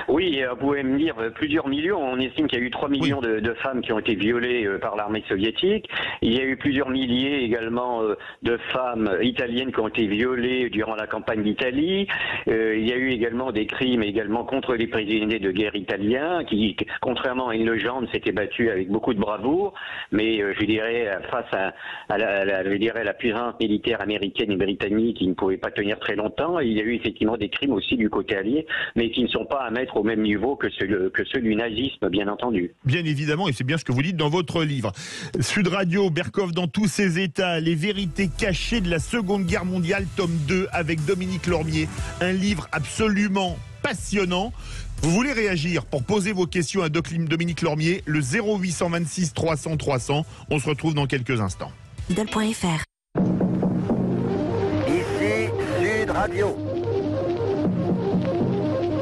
Oui, vous pouvez me dire plusieurs millions. On estime qu'il y a eu 3 millions de femmes qui ont été violées par l'armée soviétique. Il y a eu plusieurs milliers également de femmes italiennes qui ont été violées durant la campagne d'Italie. Il y a eu également des crimes également contre les prisonniers de guerre italiens qui, contrairement à une légende, s'étaient battus avec beaucoup de bravoure. Mais je dirais, face à la puissance militaire américaine et britannique qui ne pouvait pas tenir très longtemps, il y a eu effectivement des crimes aussi du côté allié, mais qui ne sont pas à mettre au même niveau que ceux du nazisme, bien entendu. Bien évidemment, et c'est bien ce que vous dites dans votre livre. Sud Radio, Berkoff dans tous ses états, les vérités cachées de la Seconde Guerre mondiale, tome 2, avec Dominique Lormier. Un livre absolument passionnant. Vous voulez réagir pour poser vos questions à Dominique Lormier, le 0826 300 300. On se retrouve dans quelques instants. Idol.fr. Ici Sud Radio.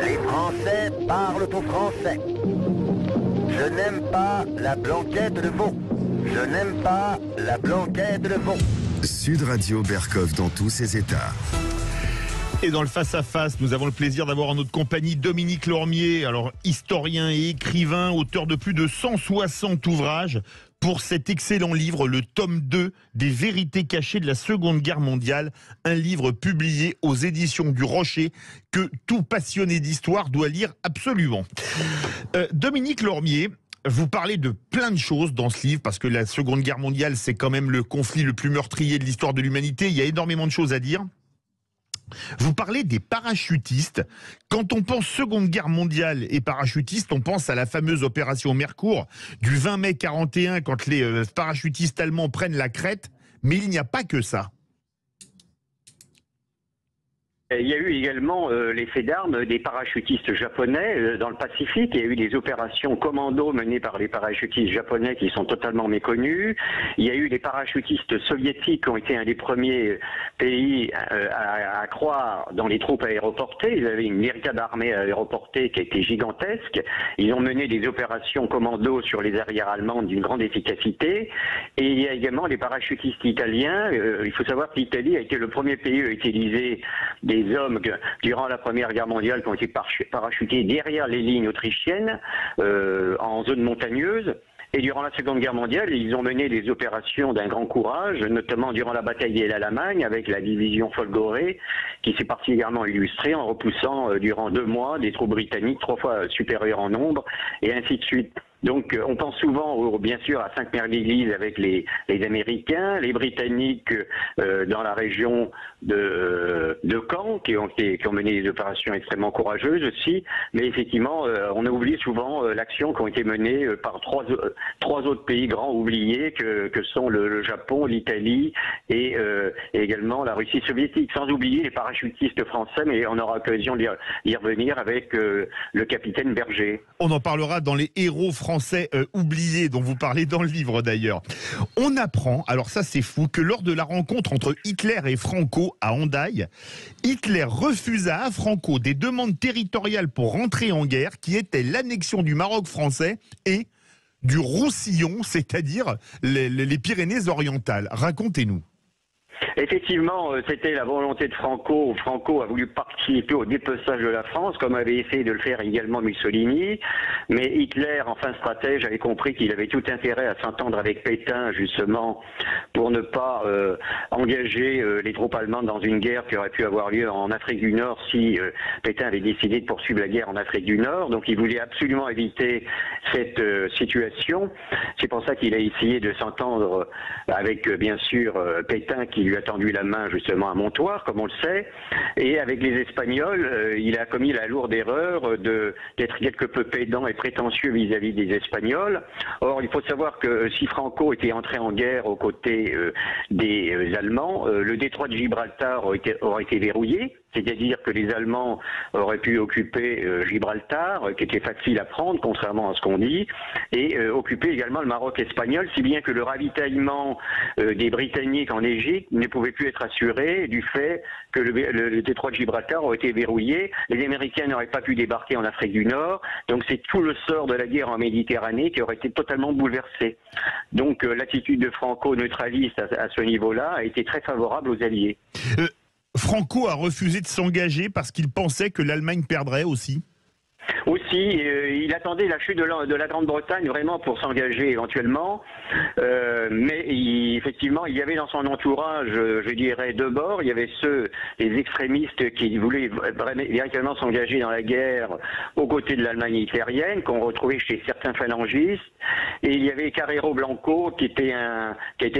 Les Français parlent au français. Je n'aime pas la blanquette de veau. Je n'aime pas la blanquette de veau. Sud Radio Berkoff dans tous ses états. Et dans le face-à-face, nous avons le plaisir d'avoir en notre compagnie Dominique Lormier, alors historien et écrivain, auteur de plus de 160 ouvrages, pour cet excellent livre, le tome 2 des vérités cachées de la Seconde Guerre mondiale, un livre publié aux éditions du Rocher que tout passionné d'histoire doit lire absolument. Dominique Lormier, vous parlez de plein de choses dans ce livre, parce que la Seconde Guerre mondiale, c'est quand même le conflit le plus meurtrier de l'histoire de l'humanité. Il y a énormément de choses à dire. Vous parlez des parachutistes. Quand on pense Seconde Guerre mondiale et parachutistes, on pense à la fameuse opération Mercure du 20 mai 1941, quand les parachutistes allemands prennent la Crète. Mais il n'y a pas que ça. Il y a eu également les faits d'armes des parachutistes japonais dans le Pacifique. Il y a eu des opérations commando menées par les parachutistes japonais qui sont totalement méconnus. Il y a eu des parachutistes soviétiques qui ont été un des premiers pays à croire dans les troupes aéroportées. Ils avaient une véritable armée aéroportée qui a été gigantesque. Ils ont mené des opérations commando sur les arrières allemandes d'une grande efficacité. Et il y a également les parachutistes italiens. Il faut savoir que l'Italie a été le premier pays à utiliser des hommes durant la Première Guerre mondiale qui ont été parachutés derrière les lignes autrichiennes en zone montagneuse. Et durant la Seconde Guerre mondiale, ils ont mené des opérations d'un grand courage, notamment durant la bataille d'El-Alamein avec la division Folgoré, qui s'est particulièrement illustrée en repoussant durant 2 mois des troupes britanniques 3 fois supérieures en nombre, et ainsi de suite. Donc on pense souvent, bien sûr, à Sainte-Mère-l'Église avec les Américains, les Britanniques dans la région de Caen, qui ont mené des opérations extrêmement courageuses aussi, mais effectivement, on a oublié souvent l'action qui ont été menées par trois autres pays grands oubliés que sont le Japon, l'Italie et également la Russie soviétique, sans oublier les parachutistes français, mais on aura l'occasion d'y revenir avec le capitaine Berger. On en parlera dans les héros français oubliés dont vous parlez dans le livre d'ailleurs. On apprend, alors ça c'est fou, que lors de la rencontre entre Hitler et Franco à Hendaye, Hitler refusa à Franco des demandes territoriales pour rentrer en guerre qui étaient l'annexion du Maroc français et du Roussillon, c'est-à-dire les Pyrénées orientales. Racontez-nous. Effectivement, c'était la volonté de Franco. Franco a voulu participer au dépeçage de la France, comme avait essayé de le faire également Mussolini. Mais Hitler, en fin stratège, avait compris qu'il avait tout intérêt à s'entendre avec Pétain, justement, pour ne pas engager les troupes allemandes dans une guerre qui aurait pu avoir lieu en Afrique du Nord si Pétain avait décidé de poursuivre la guerre en Afrique du Nord. Donc il voulait absolument éviter cette situation. C'est pour ça qu'il a essayé de s'entendre avec, bien sûr, Pétain, qui lui a tendu la main justement à Montoire, comme on le sait. Et avec les Espagnols, il a commis la lourde erreur d'être quelque peu pédant et prétentieux vis-à-vis des Espagnols. Or, il faut savoir que si Franco était entré en guerre aux côtés des Allemands, le détroit de Gibraltar aurait été verrouillé. C'est-à-dire que les Allemands auraient pu occuper Gibraltar, qui était facile à prendre, contrairement à ce qu'on dit, et occuper également le Maroc espagnol, si bien que le ravitaillement des Britanniques en Égypte ne pouvait plus être assuré du fait que le détroit de Gibraltar aurait été verrouillé. Les Américains n'auraient pas pu débarquer en Afrique du Nord, donc c'est tout le sort de la guerre en Méditerranée qui aurait été totalement bouleversé. Donc l'attitude de Franco neutraliste à ce niveau-là a été très favorable aux Alliés. Franco a refusé de s'engager parce qu'il pensait que l'Allemagne perdrait aussi. Aussi, il attendait la chute de la Grande-Bretagne vraiment pour s'engager éventuellement, mais effectivement, il y avait dans son entourage, je dirais, deux bords. Il y avait les extrémistes qui voulaient véritablement s'engager dans la guerre aux côtés de l'Allemagne hitlérienne, qu'on retrouvait chez certains phalangistes, et il y avait Carrero Blanco, qui était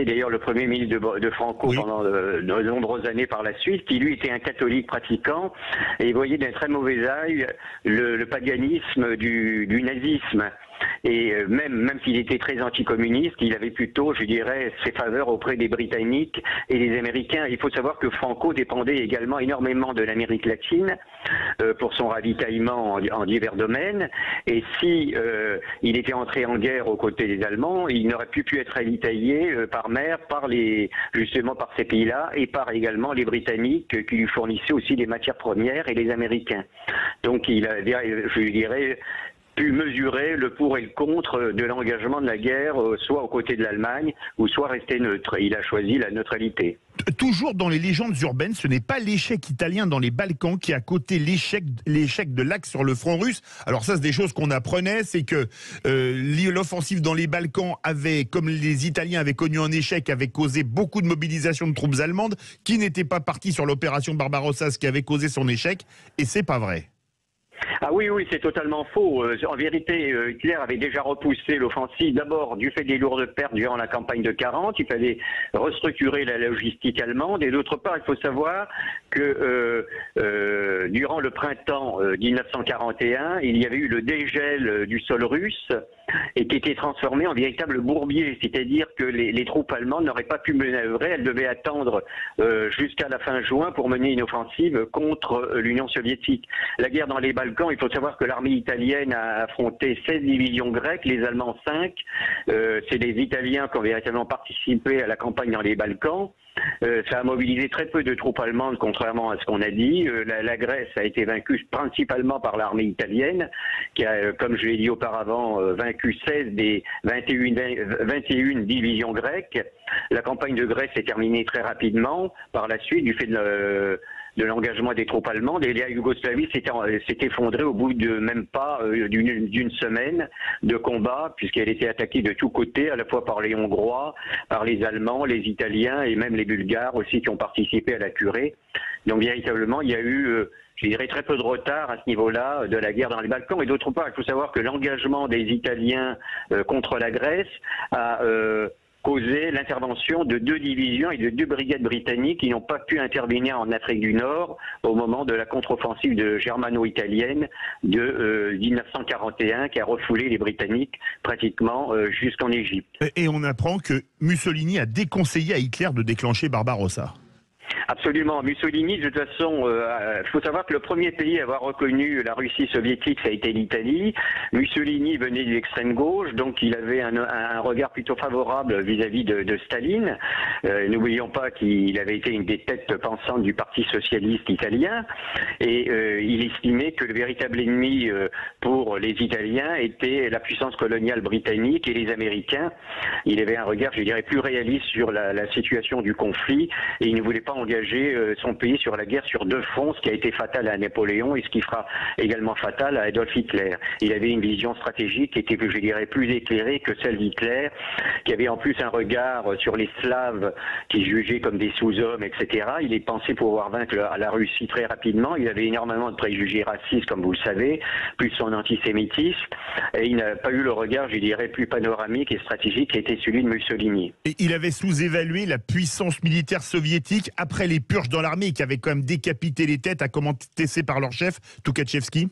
d'ailleurs le premier ministre de Franco pendant de nombreuses années par la suite, qui lui était un catholique pratiquant, et il voyait d'un très mauvais œil le paganisme du nazisme. Et même s'il était très anticommuniste, il avait plutôt, je dirais, ses faveurs auprès des Britanniques et des Américains. Il faut savoir que Franco dépendait également énormément de l'Amérique latine pour son ravitaillement en divers domaines. Et si il était entré en guerre aux côtés des Allemands, il n'aurait pu être ravitaillé par mer, justement par ces pays-là, et par également les Britanniques qui lui fournissaient aussi des matières premières, et les Américains. Donc il avait, je dirais, pu mesurer le pour et le contre de l'engagement de la guerre, soit aux côtés de l'Allemagne, ou soit rester neutre. Il a choisi la neutralité. Toujours dans les légendes urbaines, ce n'est pas l'échec italien dans les Balkans qui a coté l'échec de l'Axe sur le front russe. Alors ça, c'est des choses qu'on apprenait, c'est que l'offensive dans les Balkans avait, comme les Italiens avaient connu un échec, avait causé beaucoup de mobilisation de troupes allemandes qui n'étaient pas parties sur l'opération Barbarossa, ce qui avait causé son échec, et c'est pas vrai. Ah oui, c'est totalement faux. En vérité, Hitler avait déjà repoussé l'offensive, d'abord du fait des lourdes pertes durant la campagne de 40. Il fallait restructurer la logistique allemande. Et d'autre part, il faut savoir que durant le printemps 1941, il y avait eu le dégel du sol russe et qui était transformé en véritable bourbier. C'est-à-dire que les troupes allemandes n'auraient pas pu manœuvrer. Elles devaient attendre jusqu'à la fin juin pour mener une offensive contre l'Union soviétique. La guerre dans les Balkans, il faut savoir que l'armée italienne a affronté 16 divisions grecques, les Allemands 5. C'est les Italiens qui ont véritablement participé à la campagne dans les Balkans. Ça a mobilisé très peu de troupes allemandes, contrairement à ce qu'on a dit. La Grèce a été vaincue principalement par l'armée italienne, qui a, comme je l'ai dit auparavant, vaincu 16 des 21 divisions grecques. La campagne de Grèce est terminée très rapidement, par la suite, du fait de l'engagement des troupes allemandes, et la Yougoslavie s'est effondrée au bout de même pas d'une semaine de combat, puisqu'elle était attaquée de tous côtés, à la fois par les Hongrois, par les Allemands, les Italiens et même les Bulgares aussi qui ont participé à la curée. Donc véritablement, il y a eu, je dirais, très peu de retard à ce niveau-là de la guerre dans les Balkans. Et d'autre part, il faut savoir que l'engagement des Italiens contre la Grèce a causé l'intervention de 2 divisions et de 2 brigades britanniques qui n'ont pas pu intervenir en Afrique du Nord au moment de la contre-offensive germano-italienne de 1941 qui a refoulé les Britanniques pratiquement jusqu'en Égypte. Et on apprend que Mussolini a déconseillé à Hitler de déclencher Barbarossa. Absolument. Mussolini, de toute façon, faut savoir que le premier pays à avoir reconnu la Russie soviétique, ça a été l'Italie. Mussolini venait de l'extrême gauche, donc il avait un regard plutôt favorable vis-à-vis de Staline. N'oublions pas qu'il avait été une des têtes pensantes du Parti socialiste italien, et il estimait que le véritable ennemi pour les Italiens était la puissance coloniale britannique et les Américains. Il avait un regard, je dirais, plus réaliste sur la situation du conflit, et il ne voulait pas engager son pays sur la guerre sur deux fronts, ce qui a été fatal à Napoléon et ce qui fera également fatal à Adolf Hitler. Il avait une vision stratégique qui était, je dirais, plus éclairée que celle d'Hitler, qui avait en plus un regard sur les Slaves qu'il jugeait comme des sous-hommes, etc. Il est pensé pouvoir vaincre la Russie très rapidement. Il avait énormément de préjugés racistes, comme vous le savez, plus son antisémitisme, et il n'a pas eu le regard, je dirais, plus panoramique et stratégique qui était celui de Mussolini. Et il avait sous-évalué la puissance militaire soviétique après les purges dans l'armée qui avaient quand même décapité les têtes, à commencer par leur chef, Toukhatchevski.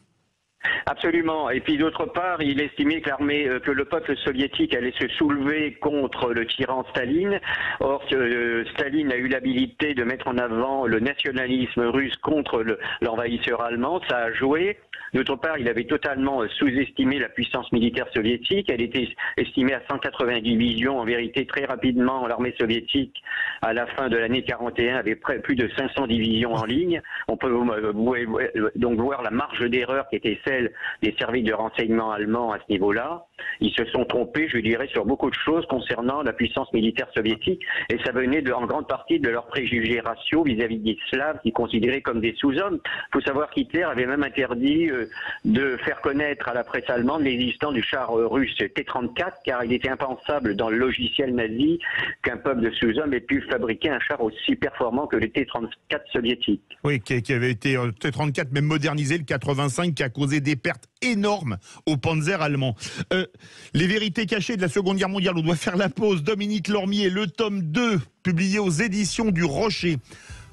Absolument. Et puis d'autre part, il estimait que que le peuple soviétique allait se soulever contre le tyran Staline. Or, Staline a eu l'habilité de mettre en avant le nationalisme russe contre l'envahisseur allemand. Ça a joué. D'autre part, il avait totalement sous-estimé la puissance militaire soviétique. Elle était estimée à 180 divisions. En vérité, très rapidement, l'armée soviétique, à la fin de l'année 41, avait plus de 500 divisions en ligne. On peut donc voir la marge d'erreur qui était celle des services de renseignement allemands à ce niveau-là. Ils se sont trompés, je dirais, sur beaucoup de choses concernant la puissance militaire soviétique, et ça venait en grande partie de leurs préjugés raciaux vis-à-vis des Slaves, qu'ils considéraient comme des sous-hommes. Il faut savoir qu'Hitler avait même interdit de faire connaître à la presse allemande l'existence du char russe T-34, car il était impensable dans le logiciel nazi qu'un peuple de sous-hommes ait pu fabriquer un char aussi performant que le T-34 soviétique. Oui, qui avait été T-34, même modernisé, le 85, qui a causé des pertes énormes au Panzer allemand. Les vérités cachées de la Seconde Guerre mondiale, on doit faire la pause. Dominique Lormier, le tome 2, publié aux éditions du Rocher.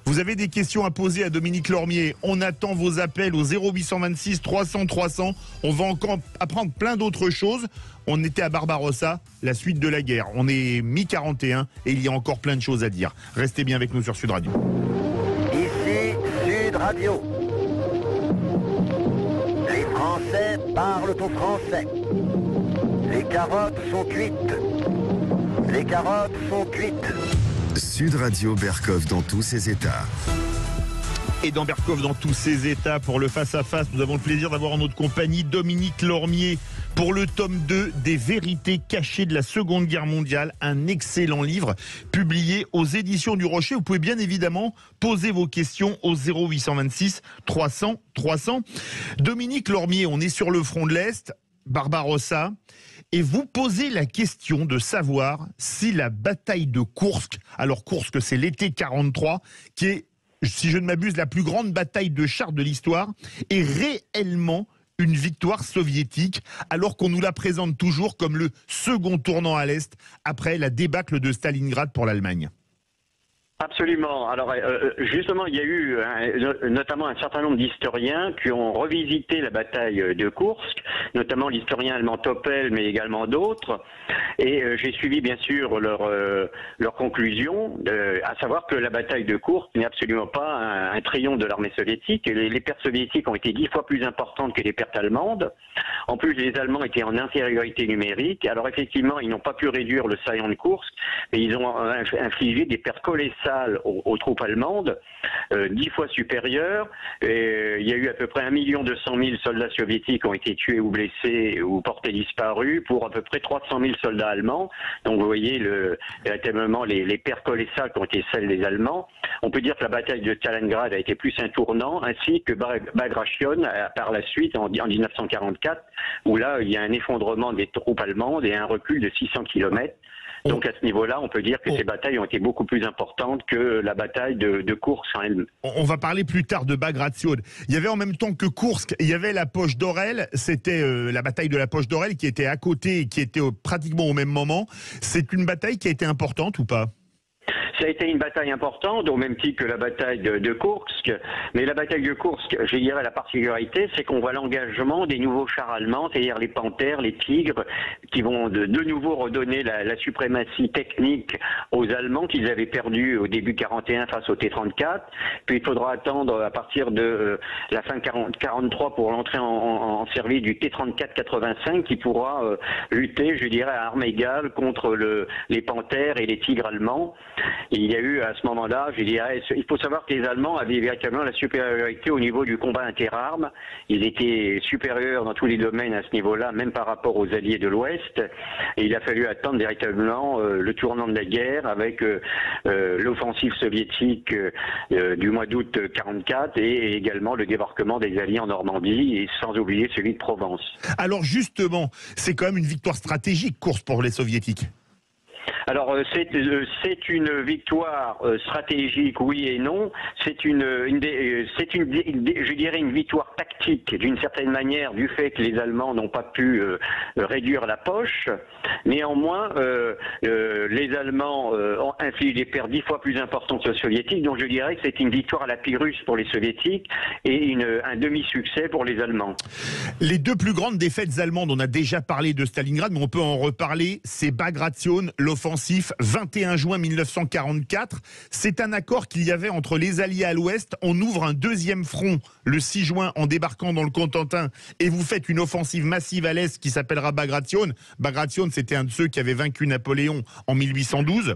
Vous avez des questions à poser à Dominique Lormier. On attend vos appels au 0826 300 300. On va encore apprendre plein d'autres choses. On était à Barbarossa, la suite de la guerre. On est mi-41 et il y a encore plein de choses à dire. Restez bien avec nous sur Sud Radio. Ici Sud Radio. Les Français parlent au français. Les carottes sont cuites. Les carottes sont cuites. Sud Radio Berkov dans tous ses états. Et dans Berkov dans tous ses états, pour le face-à-face, nous avons le plaisir d'avoir en notre compagnie Dominique Lormier pour le tome 2 des vérités cachées de la Seconde Guerre mondiale, un excellent livre publié aux éditions du Rocher. Vous pouvez bien évidemment poser vos questions au 0826 300 300. Dominique Lormier, on est sur le front de l'Est, Barbarossa, et vous posez la question de savoir si la bataille de Koursk, alors Koursk c'est l'été 43, qui est, si je ne m'abuse, la plus grande bataille de chars de l'histoire, est réellement une victoire soviétique, alors qu'on nous la présente toujours comme le second tournant à l'Est, après la débâcle de Stalingrad pour l'Allemagne. Absolument. Alors justement, il y a eu notamment un certain nombre d'historiens qui ont revisité la bataille de Koursk, notamment l'historien allemand Toppel, mais également d'autres. Et j'ai suivi bien sûr leur conclusion, à savoir que la bataille de Koursk n'est absolument pas un triomphe de l'armée soviétique. Les pertes soviétiques ont été 10 fois plus importantes que les pertes allemandes. En plus, les Allemands étaient en infériorité numérique. Alors effectivement, ils n'ont pas pu réduire le saillant de Koursk, mais ils ont infligé des pertes colossales aux troupes allemandes, 10 fois supérieures. Et il y a eu à peu près 1 200 000 soldats soviétiques qui ont été tués ou blessés ou portés disparus pour à peu près 300 000 soldats allemands. Donc vous voyez véritablement les pertes colossales qui ont été celles des Allemands. On peut dire que la bataille de Stalingrad a été plus un tournant, ainsi que Bagration par la suite en 1944, où là il y a un effondrement des troupes allemandes et un recul de 600 km. Donc à ce niveau-là, on peut dire que ces batailles ont été beaucoup plus importantes que la bataille de Koursk en elle-même. On va parler plus tard de Bagration. Il y avait en même temps que Koursk, il y avait la poche d'Orel, c'était la bataille de la poche d'Orel qui était à côté et qui était pratiquement au même moment. C'est une bataille qui a été importante ou pas ? Ça a été une bataille importante, au même titre que la bataille de Kursk. Mais la bataille de Kursk, je dirais la particularité, c'est qu'on voit l'engagement des nouveaux chars allemands, c'est-à-dire les Panthères, les Tigres, qui vont de nouveau redonner la suprématie technique aux Allemands qu'ils avaient perdu au début 41 face au T-34. Puis il faudra attendre à partir de la fin 43 pour l'entrée en service du T-34-85 qui pourra lutter, je dirais, à armes égales contre les Panthères et les Tigres allemands. Et il y a eu à ce moment-là, je dirais, il faut savoir que les Allemands avaient véritablement la supériorité au niveau du combat interarmes. Ils étaient supérieurs dans tous les domaines à ce niveau-là, même par rapport aux alliés de l'Ouest. Et il a fallu attendre véritablement le tournant de la guerre avec l'offensive soviétique du mois d'août 44 et également le débarquement des alliés en Normandie et sans oublier celui de Provence. Alors justement, c'est quand même une victoire stratégique, Kursk, pour les soviétiques. Alors c'est une victoire stratégique, oui et non. C'est je dirais une victoire tactique d'une certaine manière du fait que les Allemands n'ont pas pu réduire la poche. Néanmoins, les Allemands ont infligé des pertes 10 fois plus importantes aux Soviétiques. Donc je dirais que c'est une victoire à la Pyrrhus pour les Soviétiques et un demi-succès pour les Allemands. Les deux plus grandes défaites allemandes, on a déjà parlé de Stalingrad, mais on peut en reparler. C'est Bagration, l'offensif 21 juin 1944. C'est un accord qu'il y avait entre les Alliés à l'Ouest. On ouvre un deuxième front le 6 juin en débarquant dans le Cotentin et vous faites une offensive massive à l'Est qui s'appellera Bagration. Bagration, c'était un de ceux qui avait vaincu Napoléon en 1812.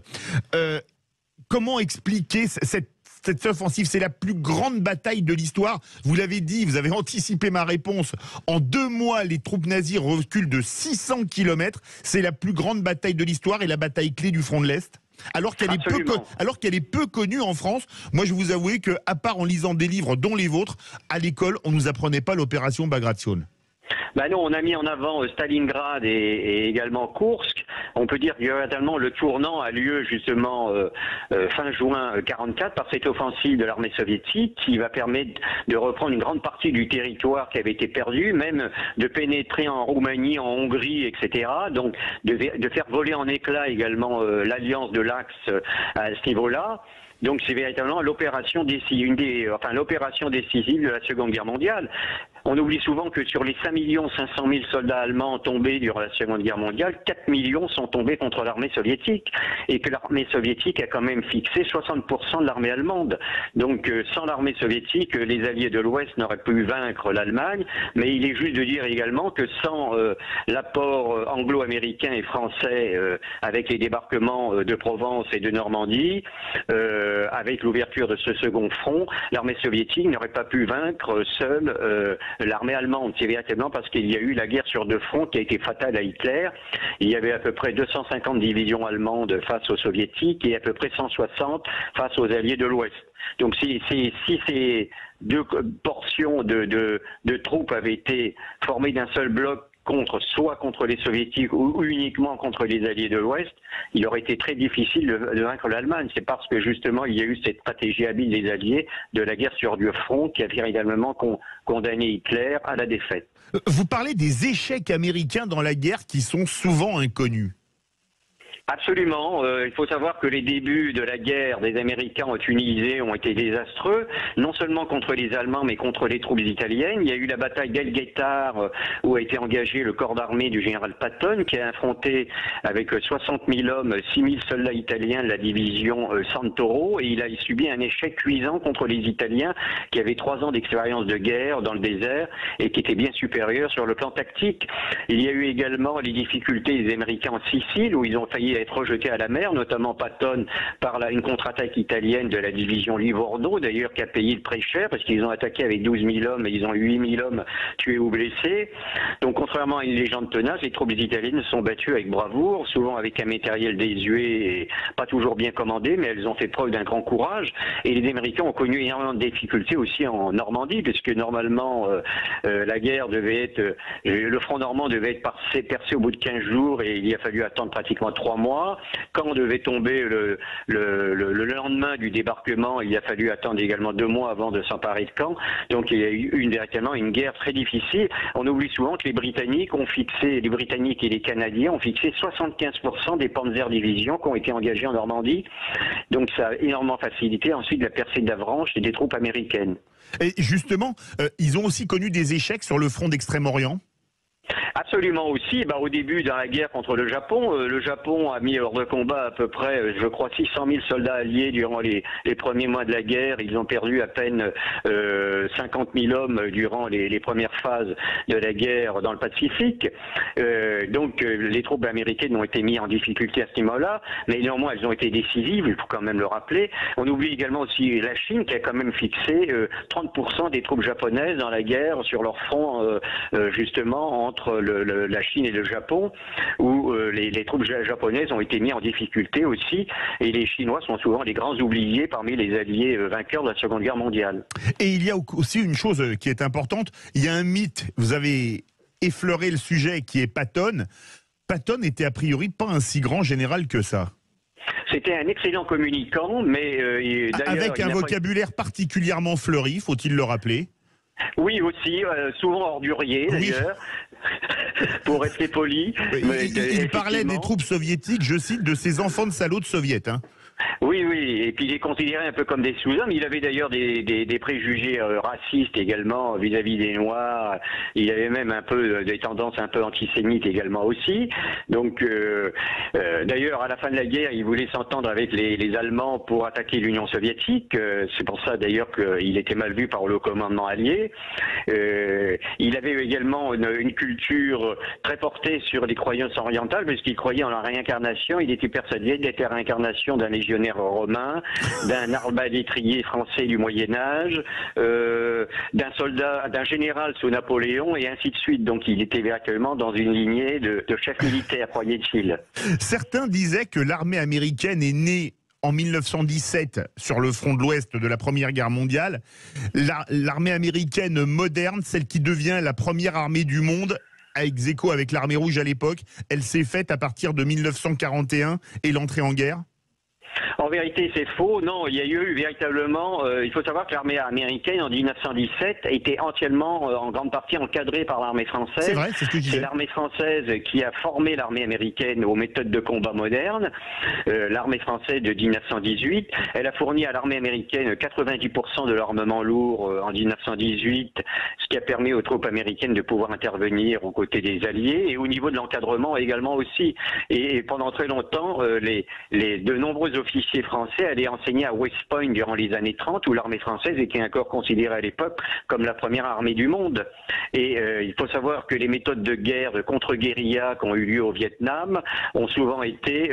Comment expliquer cette offensive? C'est la plus grande bataille de l'histoire. Vous l'avez dit, vous avez anticipé ma réponse. En 2 mois, les troupes nazies reculent de 600 km. C'est la plus grande bataille de l'histoire et la bataille clé du front de l'Est. Alors qu'elle est peu connue en France. Moi, je vous avouer que, à part en lisant des livres, dont les vôtres, à l'école, on nous apprenait pas l'opération Bagration. Ben non, on a mis en avant Stalingrad et également Kursk. On peut dire que véritablement le tournant a lieu justement fin juin 44 par cette offensive de l'armée soviétique qui va permettre de reprendre une grande partie du territoire qui avait été perdu, même de pénétrer en Roumanie, en Hongrie, etc. Donc de faire voler en éclats également l'alliance de l'Axe à ce niveau-là. Donc c'est véritablement l'opération décisive de la Seconde Guerre mondiale. On oublie souvent que sur les 5 500 000 soldats allemands tombés durant la Seconde Guerre mondiale, 4 millions sont tombés contre l'armée soviétique. Et que l'armée soviétique a quand même fixé 60% de l'armée allemande. Donc sans l'armée soviétique, les alliés de l'Ouest n'auraient pu vaincre l'Allemagne. Mais il est juste de dire également que sans l'apport anglo-américain et français avec les débarquements de Provence et de Normandie, avec l'ouverture de ce second front, l'armée soviétique n'aurait pas pu vaincre seule l'armée allemande. C'est véritablement parce qu'il y a eu la guerre sur 2 fronts qui a été fatale à Hitler. Il y avait à peu près 250 divisions allemandes face aux soviétiques et à peu près 160 face aux alliés de l'Ouest. Donc si ces 2 portions de troupes avaient été formées d'un seul bloc soit contre les soviétiques ou uniquement contre les alliés de l'Ouest, il aurait été très difficile de vaincre l'Allemagne. C'est parce que justement il y a eu cette stratégie habile des alliés de la guerre sur 2 fronts qui a véritablement condamné Hitler à la défaite. Vous parlez des échecs américains dans la guerre qui sont souvent inconnus. Absolument. Il faut savoir que les débuts de la guerre des Américains en Tunisie ont été désastreux, non seulement contre les Allemands, mais contre les troupes italiennes. Il y a eu la bataille d'El Guettar, où a été engagé le corps d'armée du général Patton, qui a affronté avec 60 000 hommes, 6 000 soldats italiens de la division Santoro, et il a subi un échec cuisant contre les Italiens, qui avaient 3 ans d'expérience de guerre dans le désert, et qui étaient bien supérieurs sur le plan tactique. Il y a eu également les difficultés des Américains en Sicile, où ils ont failli être rejetés à la mer, notamment Patton par une contre-attaque italienne de la division Livorno, d'ailleurs qui a payé le prix cher parce qu'ils ont attaqué avec 12 000 hommes et ils ont eu 8 000 hommes tués ou blessés. Donc contrairement à une légende tenace, les troupes italiennes se sont battues avec bravoure, souvent avec un matériel désuet et pas toujours bien commandé, mais elles ont fait preuve d'un grand courage. Et les Américains ont connu énormément de difficultés aussi en Normandie, puisque normalement la guerre devait être, le front normand devait être percé au bout de 15 jours et il y a fallu attendre pratiquement 3 mois mois. Quand devait tomber le lendemain du débarquement, il a fallu attendre également 2 mois avant de s'emparer de Caen. Donc il y a eu directement une guerre très difficile. On oublie souvent que les Britanniques et les Canadiens ont fixé 75% des Panzer-Divisions qui ont été engagées en Normandie. Donc ça a énormément facilité ensuite la percée d'Avranches et des troupes américaines. Et justement, ils ont aussi connu des échecs sur le front d'Extrême-Orient. Absolument aussi. Au début de la guerre contre le Japon a mis hors de combat à peu près, je crois, 600 000 soldats alliés durant les premiers mois de la guerre. Ils ont perdu à peine 50 000 hommes durant les premières phases de la guerre dans le Pacifique. Donc les troupes américaines ont été mises en difficulté à ce niveau-là, mais néanmoins elles ont été décisives, il faut quand même le rappeler. On oublie également aussi la Chine qui a quand même fixé 30% des troupes japonaises dans la guerre sur leur front, justement entre la Chine et le Japon, où les troupes japonaises ont été mises en difficulté aussi, et les Chinois sont souvent les grands oubliés parmi les alliés vainqueurs de la Seconde Guerre mondiale. Et il y a aussi une chose qui est importante, il y a un mythe, vous avez effleuré le sujet, qui est Patton. Patton était a priori pas un si grand général que ça. C'était un excellent communicant, mais avec un vocabulaire particulièrement fleuri, faut-il le rappeler? Oui, aussi, souvent ordurier d'ailleurs, pour rester poli. Il parlait des troupes soviétiques, je cite, de ces enfants de salauds de soviets. Oui, et puis il est considéré un peu comme des sous-hommes. Il avait d'ailleurs des préjugés racistes également vis-à-vis des Noirs. Il avait même un peu des tendances un peu antisémites également aussi. Donc, d'ailleurs, à la fin de la guerre, il voulait s'entendre avec les Allemands pour attaquer l'Union soviétique. C'est pour ça d'ailleurs qu'il était mal vu par le commandement allié. Il avait également une culture très portée sur les croyances orientales, parce qu'il croyait en la réincarnation. Il était persuadé d'être la réincarnation d'un légionnaire romain, d'un arbalétrier français du Moyen-Âge, d'un général sous Napoléon, et ainsi de suite. Donc il était véritablement dans une lignée de chefs militaires, croyait-il. Certains disaient que l'armée américaine est née en 1917 sur le front de l'Ouest de la Première Guerre mondiale. L'armée américaine moderne, celle qui devient la première armée du monde, ex aequo avec l'armée rouge à l'époque, elle s'est faite à partir de 1941 et l'entrée en guerre? En vérité, c'est faux. Non, il y a eu véritablement... il faut savoir que l'armée américaine, en 1917, était entièrement, en grande partie, encadrée par l'armée française. C'est vrai, c'est ce que je disais. C'est l'armée française qui a formé l'armée américaine aux méthodes de combat modernes. L'armée française de 1918, elle a fourni à l'armée américaine 90% de l'armement lourd en 1918, ce qui a permis aux troupes américaines de pouvoir intervenir aux côtés des Alliés, et au niveau de l'encadrement également aussi. Et pendant très longtemps, de nombreux officiers français allaient enseigner à West Point durant les années 30, où l'armée française était encore considérée à l'époque comme la première armée du monde. Et il faut savoir que les méthodes de guerre, de contre-guérilla qui ont eu lieu au Vietnam ont souvent été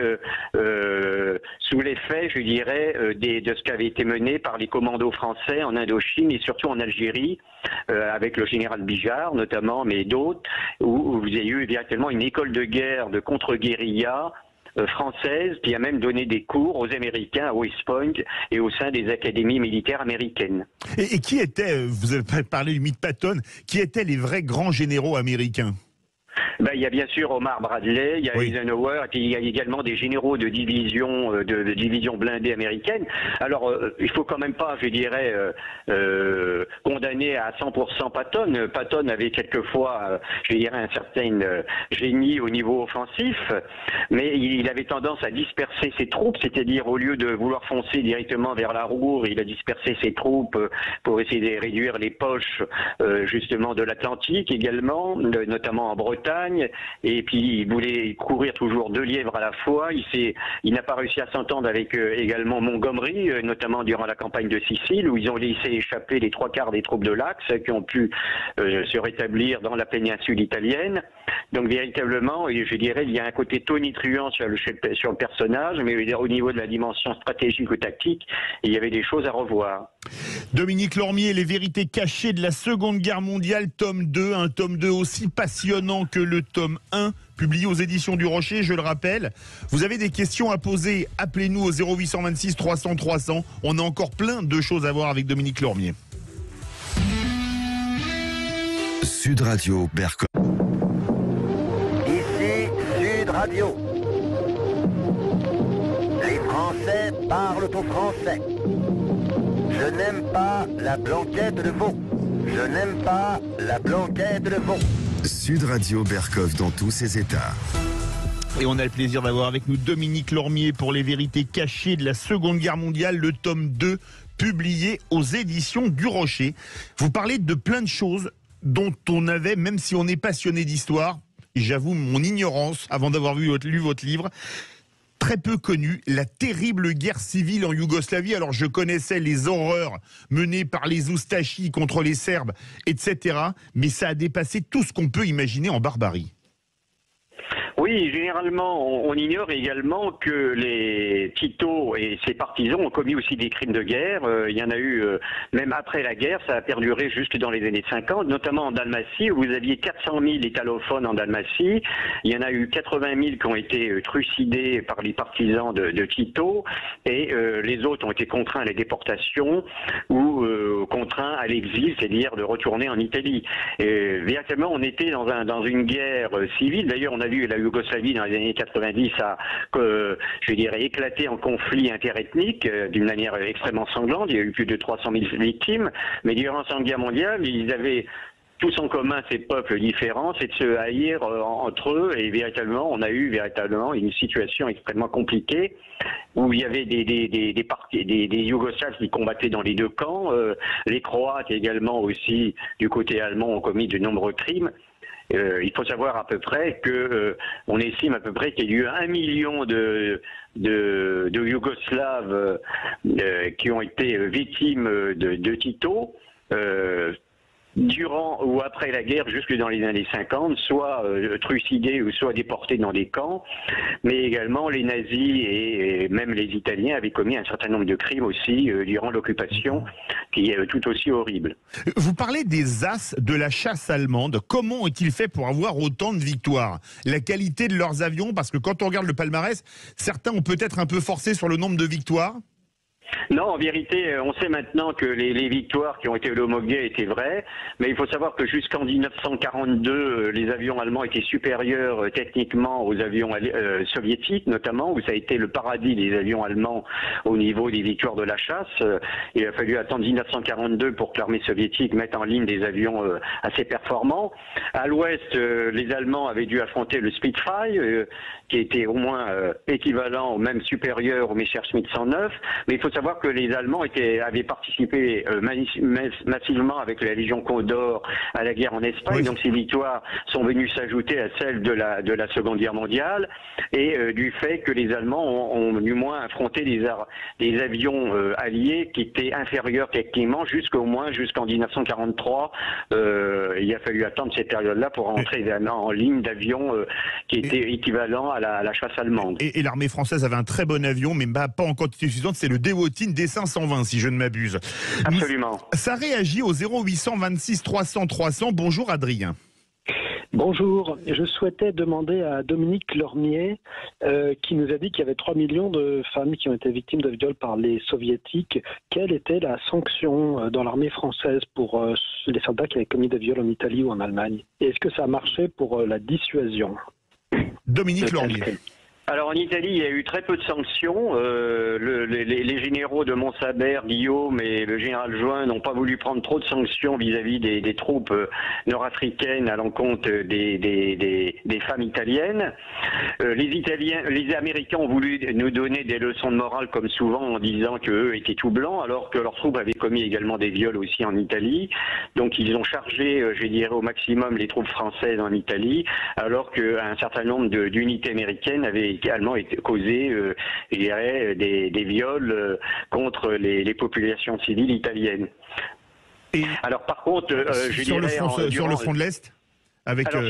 sous l'effet, je dirais, de ce qui avait été mené par les commandos français en Indochine et surtout en Algérie, avec le général Bijard notamment, mais d'autres, où vous avez eu directement une école de guerre de contre-guérilla française qui a même donné des cours aux Américains à West Point et au sein des académies militaires américaines. Et qui étaient, vous avez parlé du mythe Patton, qui étaient les vrais grands généraux américains? Il y a bien sûr Omar Bradley, il y a Eisenhower, et puis il y a également des généraux de divisions blindées américaines. Alors, il faut quand même pas, je dirais, condamner à 100% Patton. Patton avait quelquefois, je dirais, un certain génie au niveau offensif, mais il avait tendance à disperser ses troupes, c'est-à-dire au lieu de vouloir foncer directement vers la Roure, il a dispersé ses troupes pour essayer de réduire les poches, justement, de l'Atlantique également, notamment en Bretagne, et puis il voulait courir toujours 2 lièvres à la fois. Il n'a pas réussi à s'entendre avec également Montgomery, notamment durant la campagne de Sicile, où ils ont laissé échapper les 3/4 des troupes de l'Axe qui ont pu se rétablir dans la péninsule italienne. Donc véritablement, je dirais, il y a un côté tonitruant sur le personnage, mais au niveau de la dimension stratégique ou tactique, il y avait des choses à revoir. Dominique Lormier, Les vérités cachées de la Seconde Guerre mondiale, tome 2, un tome 2 aussi passionnant que le tome 1, publié aux éditions du Rocher, je le rappelle. Vous avez des questions à poser, appelez-nous au 0826 300 300. On a encore plein de choses à voir avec Dominique Lormier. Sud Radio Berkov. Ici Sud Radio. fait par le ton français. Je n'aime pas la blanquette de veau. Je n'aime pas la blanquette de veau. Sud Radio Berkov dans tous ses états. Et on a le plaisir d'avoir avec nous Dominique Lormier pour les vérités cachées de la Seconde Guerre mondiale, le tome 2, publié aux éditions du Rocher. Vous parlez de plein de choses dont on avait, même si on est passionné d'histoire, j'avoue mon ignorance avant d'avoir lu votre livre, très peu connu, la terrible guerre civile en Yougoslavie. Alors je connaissais les horreurs menées par les Oustachis contre les Serbes, etc. Mais ça a dépassé tout ce qu'on peut imaginer en barbarie. Oui, généralement, on ignore également que les Tito et ses partisans ont commis aussi des crimes de guerre. Il y en a eu, même après la guerre, ça a perduré jusque dans les années 50, notamment en Dalmatie, où vous aviez 400 000 italophones en Dalmatie. Il y en a eu 80 000 qui ont été trucidés par les partisans de Tito, et les autres ont été contraints à la déportation ou contraints à l'exil, c'est-à-dire de retourner en Italie. Véritablement, on était dans une guerre civile. D'ailleurs, on a vu la Yougoslavie dans les années 90 a, je dirais, éclaté en conflit interethnique d'une manière extrêmement sanglante. Il y a eu plus de 300 000 victimes. Mais durant la Seconde Guerre mondiale, ils avaient tous en commun ces peuples différents, c'est de se haïr entre eux. Et véritablement, on a eu véritablement une situation extrêmement compliquée où il y avait des Yougoslaves qui combattaient dans les deux camps. Les Croates également aussi, du côté allemand, ont commis de nombreux crimes. Il faut savoir à peu près que on estime à peu près qu'il y a eu 1 million de Yougoslaves qui ont été victimes de Tito durant ou après la guerre, jusque dans les années 50, soit trucidés ou soit déportés dans des camps, mais également les nazis et même les Italiens avaient commis un certain nombre de crimes aussi durant l'occupation, qui est tout aussi horrible. Vous parlez des as de la chasse allemande. Comment ont-ils fait pour avoir autant de victoires? La qualité de leurs avions, parce que quand on regarde le palmarès, certains ont peut-être un peu forcé sur le nombre de victoires. Non, en vérité, on sait maintenant que les victoires qui ont été homologuées étaient vraies, mais il faut savoir que jusqu'en 1942, les avions allemands étaient supérieurs techniquement aux avions soviétiques, notamment, où ça a été le paradis des avions allemands au niveau des victoires de la chasse. Il a fallu attendre 1942 pour que l'armée soviétique mette en ligne des avions assez performants. À l'ouest, les Allemands avaient dû affronter le Spitfire, qui était au moins équivalent ou même supérieur au Messerschmitt 109, mais il faut savoir que les Allemands avaient participé massivement avec la Légion Condor à la guerre en Espagne, oui. Donc ces victoires sont venues s'ajouter à celles de la Seconde Guerre mondiale, et du fait que les Allemands ont du moins affronté des avions alliés qui étaient inférieurs techniquement jusqu'en 1943. Il a fallu attendre cette période-là pour rentrer en ligne d'avions qui étaient équivalents à la chasse allemande. Et l'armée française avait un très bon avion, mais pas en quantité suffisante, c'est le Dewotin D520, si je ne m'abuse. Absolument. Ça réagit au 0826 300 300. Bonjour Adrien. Bonjour, je souhaitais demander à Dominique Lormier, qui nous a dit qu'il y avait 3 millions de femmes qui ont été victimes de viols par les soviétiques, quelle était la sanction dans l'armée française pour les soldats qui avaient commis des viols en Italie ou en Allemagne? Et est-ce que ça a marché pour la dissuasion? Dominique Lormier. Alors en Italie, il y a eu très peu de sanctions. Les généraux de Montsabert, Guillaume et le général Join n'ont pas voulu prendre trop de sanctions vis-à-vis des troupes nord-africaines à l'encontre des femmes italiennes. Les Américains ont voulu nous donner des leçons de morale comme souvent en disant qu'eux étaient tout blancs, alors que leurs troupes avaient commis également des viols aussi en Italie. Donc ils ont chargé, je dirais, au maximum les troupes françaises en Italie, alors qu'un certain nombre d'unités américaines avaient également été causé, je dirais, des viols contre les populations civiles italiennes. Et alors par contre, sur le front de l'Est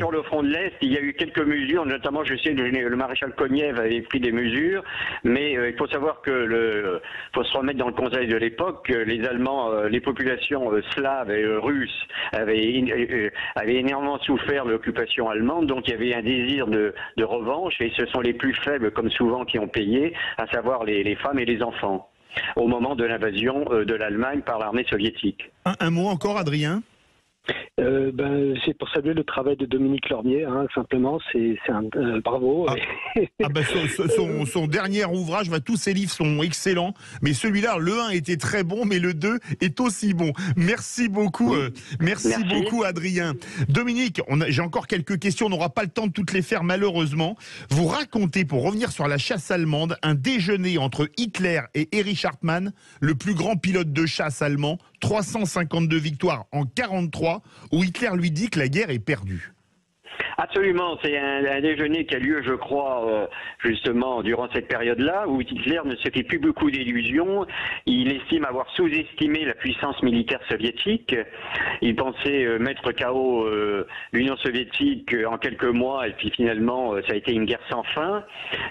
sur le front de l'Est, il y a eu quelques mesures, notamment je sais que le maréchal Konev avait pris des mesures, mais il faut savoir que faut se remettre dans le contexte de l'époque, les Allemands, les populations slaves et russes avaient énormément souffert de l'occupation allemande, donc il y avait un désir de revanche, et ce sont les plus faibles, comme souvent, qui ont payé, à savoir les femmes et les enfants, au moment de l'invasion de l'Allemagne par l'armée soviétique. Un mot encore, Adrien ? C'est pour saluer le travail de Dominique Lormier, hein, simplement, c'est un bravo. Son dernier ouvrage, tous ses livres sont excellents, mais celui-là, le 1 était très bon, mais le 2 est aussi bon. Merci beaucoup, merci beaucoup Adrien. Dominique, j'ai encore quelques questions, on n'aura pas le temps de toutes les faire malheureusement. Vous racontez, pour revenir sur la chasse allemande, un déjeuner entre Hitler et Erich Hartmann, le plus grand pilote de chasse allemand, 352 victoires en 43, où Hitler lui dit que la guerre est perdue. Absolument, c'est un déjeuner qui a lieu, je crois, justement, durant cette période-là, où Hitler ne se fait plus beaucoup d'illusions. Il estime avoir sous-estimé la puissance militaire soviétique. Il pensait mettre KO l'Union soviétique en quelques mois, et puis finalement, ça a été une guerre sans fin.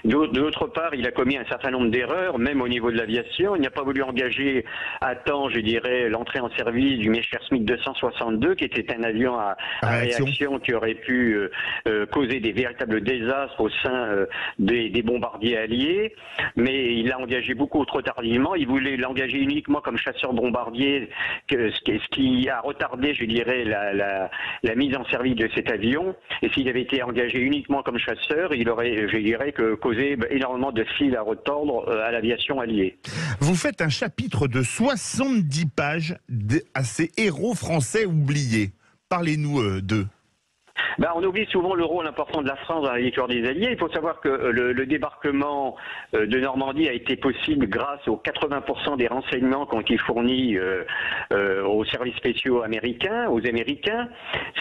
D'autre part, il a commis un certain nombre d'erreurs, même au niveau de l'aviation. Il n'a pas voulu engager à temps, je dirais, l'entrée en service du Messerschmitt 262, qui était un avion à réaction qui aurait pu causer des véritables désastres au sein des bombardiers alliés, mais il l'a engagé beaucoup trop tardivement. Il voulait l'engager uniquement comme chasseur-bombardier, ce qui a retardé, je dirais, la mise en service de cet avion. Et s'il avait été engagé uniquement comme chasseur, il aurait, je dirais, causé énormément de fils à retordre à l'aviation alliée. Vous faites un chapitre de 70 pages à ces héros français oubliés. Parlez-nous d'eux. On oublie souvent le rôle important de la France dans la victoire des Alliés. Il faut savoir que le débarquement de Normandie a été possible grâce aux 80% des renseignements qui ont été fournis aux services spéciaux américains, aux Américains.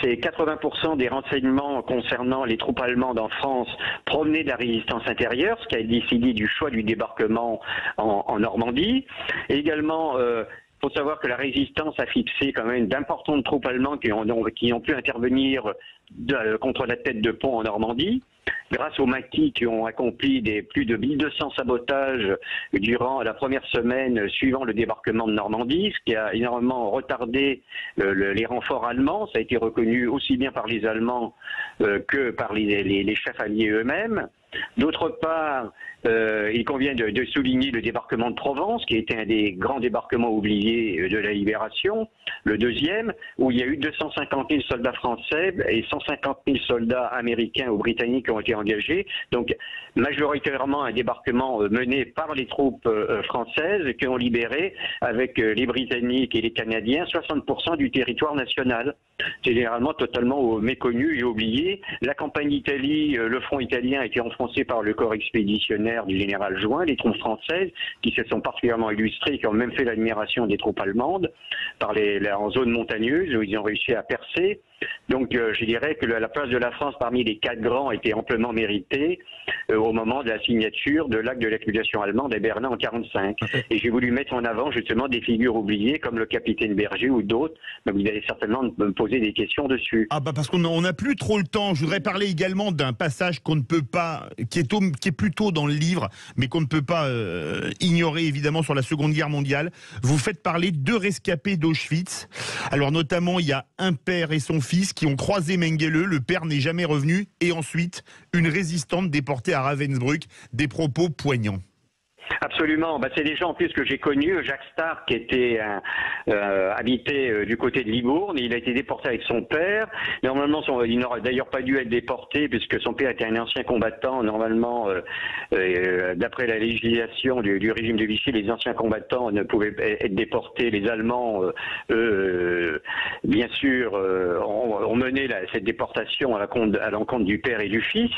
Ces 80% des renseignements concernant les troupes allemandes en France provenaient de la résistance intérieure, ce qui a décidé du choix du débarquement en Normandie. Et également... Il faut savoir que la résistance a fixé quand même d'importantes troupes allemandes qui ont pu intervenir contre la tête de pont en Normandie, grâce aux maquis qui ont accompli plus de 1200 sabotages durant la première semaine suivant le débarquement de Normandie, ce qui a énormément retardé les renforts allemands. Ça a été reconnu aussi bien par les Allemands que par les chefs alliés eux-mêmes. D'autre part, il convient de souligner le débarquement de Provence, qui était un des grands débarquements oubliés de la Libération, le deuxième, où il y a eu 250 000 soldats français et 150 000 soldats américains ou britanniques qui ont été engagés. Donc, majoritairement un débarquement mené par les troupes françaises qui ont libéré, avec les Britanniques et les Canadiens, 60% du territoire national. C'est généralement totalement méconnu et oublié. La campagne d'Italie, le front italien a été enfoncé par le corps expéditionnaire du général Juin, les troupes françaises qui se sont particulièrement illustrées, qui ont même fait l'admiration des troupes allemandes en zone montagneuse où ils ont réussi à percer. Donc je dirais que la place de la France parmi les quatre grands était amplement méritée au moment de la signature de l'acte de liquidation allemande à Berlin en 1945. Et j'ai voulu mettre en avant justement des figures oubliées comme le capitaine Berger ou d'autres, mais vous allez certainement me poser des questions dessus. Parce qu'on n'a plus trop le temps. Je voudrais parler également d'un passage qu'on ne peut pas, qui est plutôt dans le livre, mais qu'on ne peut pas ignorer évidemment sur la Seconde Guerre mondiale. Vous faites parler de deux rescapés d'Auschwitz. Alors notamment, il y a un père et son fils qui ont croisé Mengele, le père n'est jamais revenu, et ensuite une résistante déportée à Ravensbrück, des propos poignants. Absolument. C'est des gens en plus que j'ai connus. Jacques Stark qui était habité du côté de Libourne. Il a été déporté avec son père. Normalement, il n'aurait d'ailleurs pas dû être déporté puisque son père était un ancien combattant. Normalement, d'après la législation du régime de Vichy, les anciens combattants ne pouvaient être déportés. Les Allemands, bien sûr, ont mené cette déportation à l'encontre du père et du fils.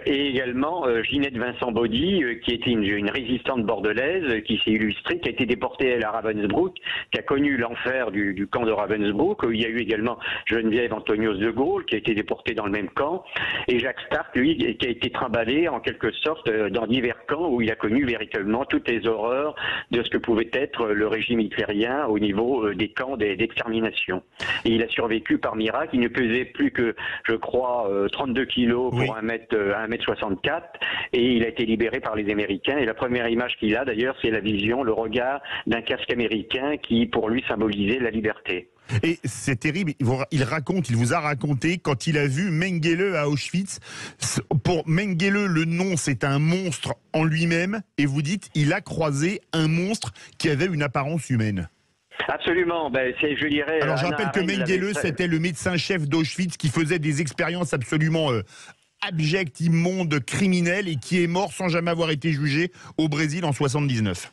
Et également Ginette Vincent Baudy, qui était une résistante bordelaise qui s'est illustrée, qui a été déportée à Ravensbrück, qui a connu l'enfer du camp de Ravensbrück. Il y a eu également Geneviève Antonios de Gaulle qui a été déportée dans le même camp, et Jacques Stark, lui, qui a été trimballé en quelque sorte dans divers camps où il a connu véritablement toutes les horreurs de ce que pouvait être le régime hitlérien au niveau des camps d'extermination. Et il a survécu par miracle. Il ne pesait plus que, je crois, 32 kilos pour 1m64, et il a été libéré par les Américains. Et la première image qu'il a d'ailleurs, c'est la vision, le regard d'un casque américain qui pour lui symbolisait la liberté. Et c'est terrible, il vous a raconté quand il a vu Mengele à Auschwitz. Pour Mengele, le nom c'est un monstre en lui-même, et vous dites il a croisé un monstre qui avait une apparence humaine. Absolument, je dirais... Alors je rappelle que Mengele, c'était le médecin-chef d'Auschwitz qui faisait des expériences absolument abjectes, immondes, criminelles et qui est mort sans jamais avoir été jugé au Brésil en 79.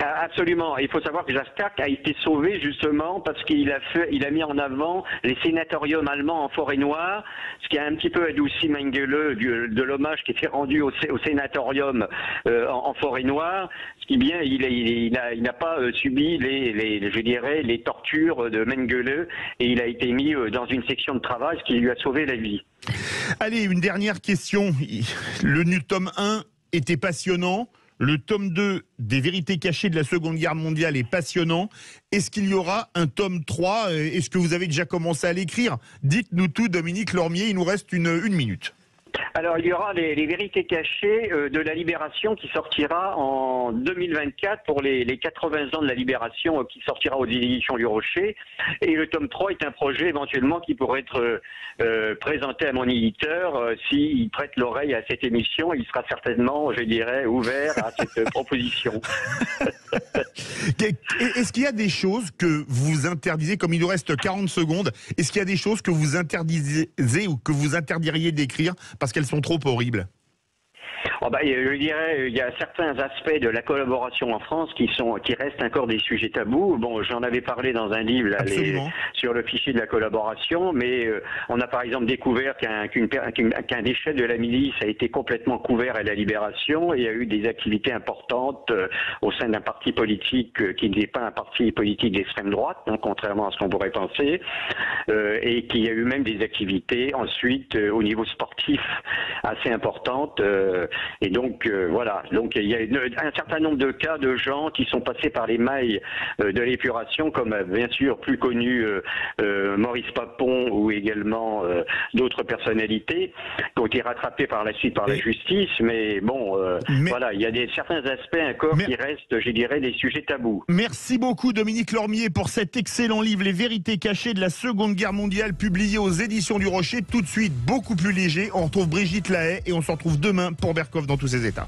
Absolument. Il faut savoir que Jastak a été sauvé justement parce qu'il a mis en avant les sénatoriums allemands en forêt noire, ce qui a un petit peu adouci Mengele de l'hommage qui était rendu au sénatorium en forêt noire. Ce qui bien, il n'a pas subi les tortures de Mengele et il a été mis dans une section de travail, ce qui lui a sauvé la vie. Allez, une dernière question. Le tome 1 était passionnant. Le tome 2 des vérités cachées de la Seconde Guerre mondiale est passionnant. Est-ce qu'il y aura un tome 3? Est-ce que vous avez déjà commencé à l'écrire? Dites-nous tout, Dominique Lormier, il nous reste une minute. Alors, il y aura les vérités cachées de la Libération qui sortira en 2024 pour les 80 ans de la Libération qui sortira aux éditions du Rocher. Et le tome 3 est un projet éventuellement qui pourrait être présenté à mon éditeur. S'il prête l'oreille à cette émission, il sera certainement, je dirais, ouvert à cette proposition. Est-ce qu'il y a des choses que vous interdisez, comme il nous reste 40 secondes, est-ce qu'il y a des choses que vous interdisez ou que vous interdiriez d'écrire parce qu'elles sont trop horribles? Je dirais, il y a certains aspects de la collaboration en France qui restent encore des sujets tabous. Bon, j'en avais parlé dans un livre là, sur le fichier de la collaboration, mais on a par exemple découvert qu'un déchet de la milice a été complètement couvert à la Libération et il y a eu des activités importantes au sein d'un parti politique qui n'est pas un parti politique d'extrême droite, hein, contrairement à ce qu'on pourrait penser, et qu'il y a eu même des activités ensuite au niveau sportif assez importantes. Et donc voilà, donc il y a un certain nombre de cas de gens qui sont passés par les mailles de l'épuration, comme bien sûr plus connu Maurice Papon ou également d'autres personnalités qui ont été rattrapés par la suite par la justice. Mais bon, voilà, il y a certains aspects encore qui restent, je dirais, des sujets tabous. Merci beaucoup Dominique Lormier pour cet excellent livre, Les vérités cachées de la Seconde Guerre mondiale, publié aux éditions du Rocher. Tout de suite, beaucoup plus léger. On retrouve Brigitte Lahaye et on se retrouve demain pour Berkov dans tous ses états.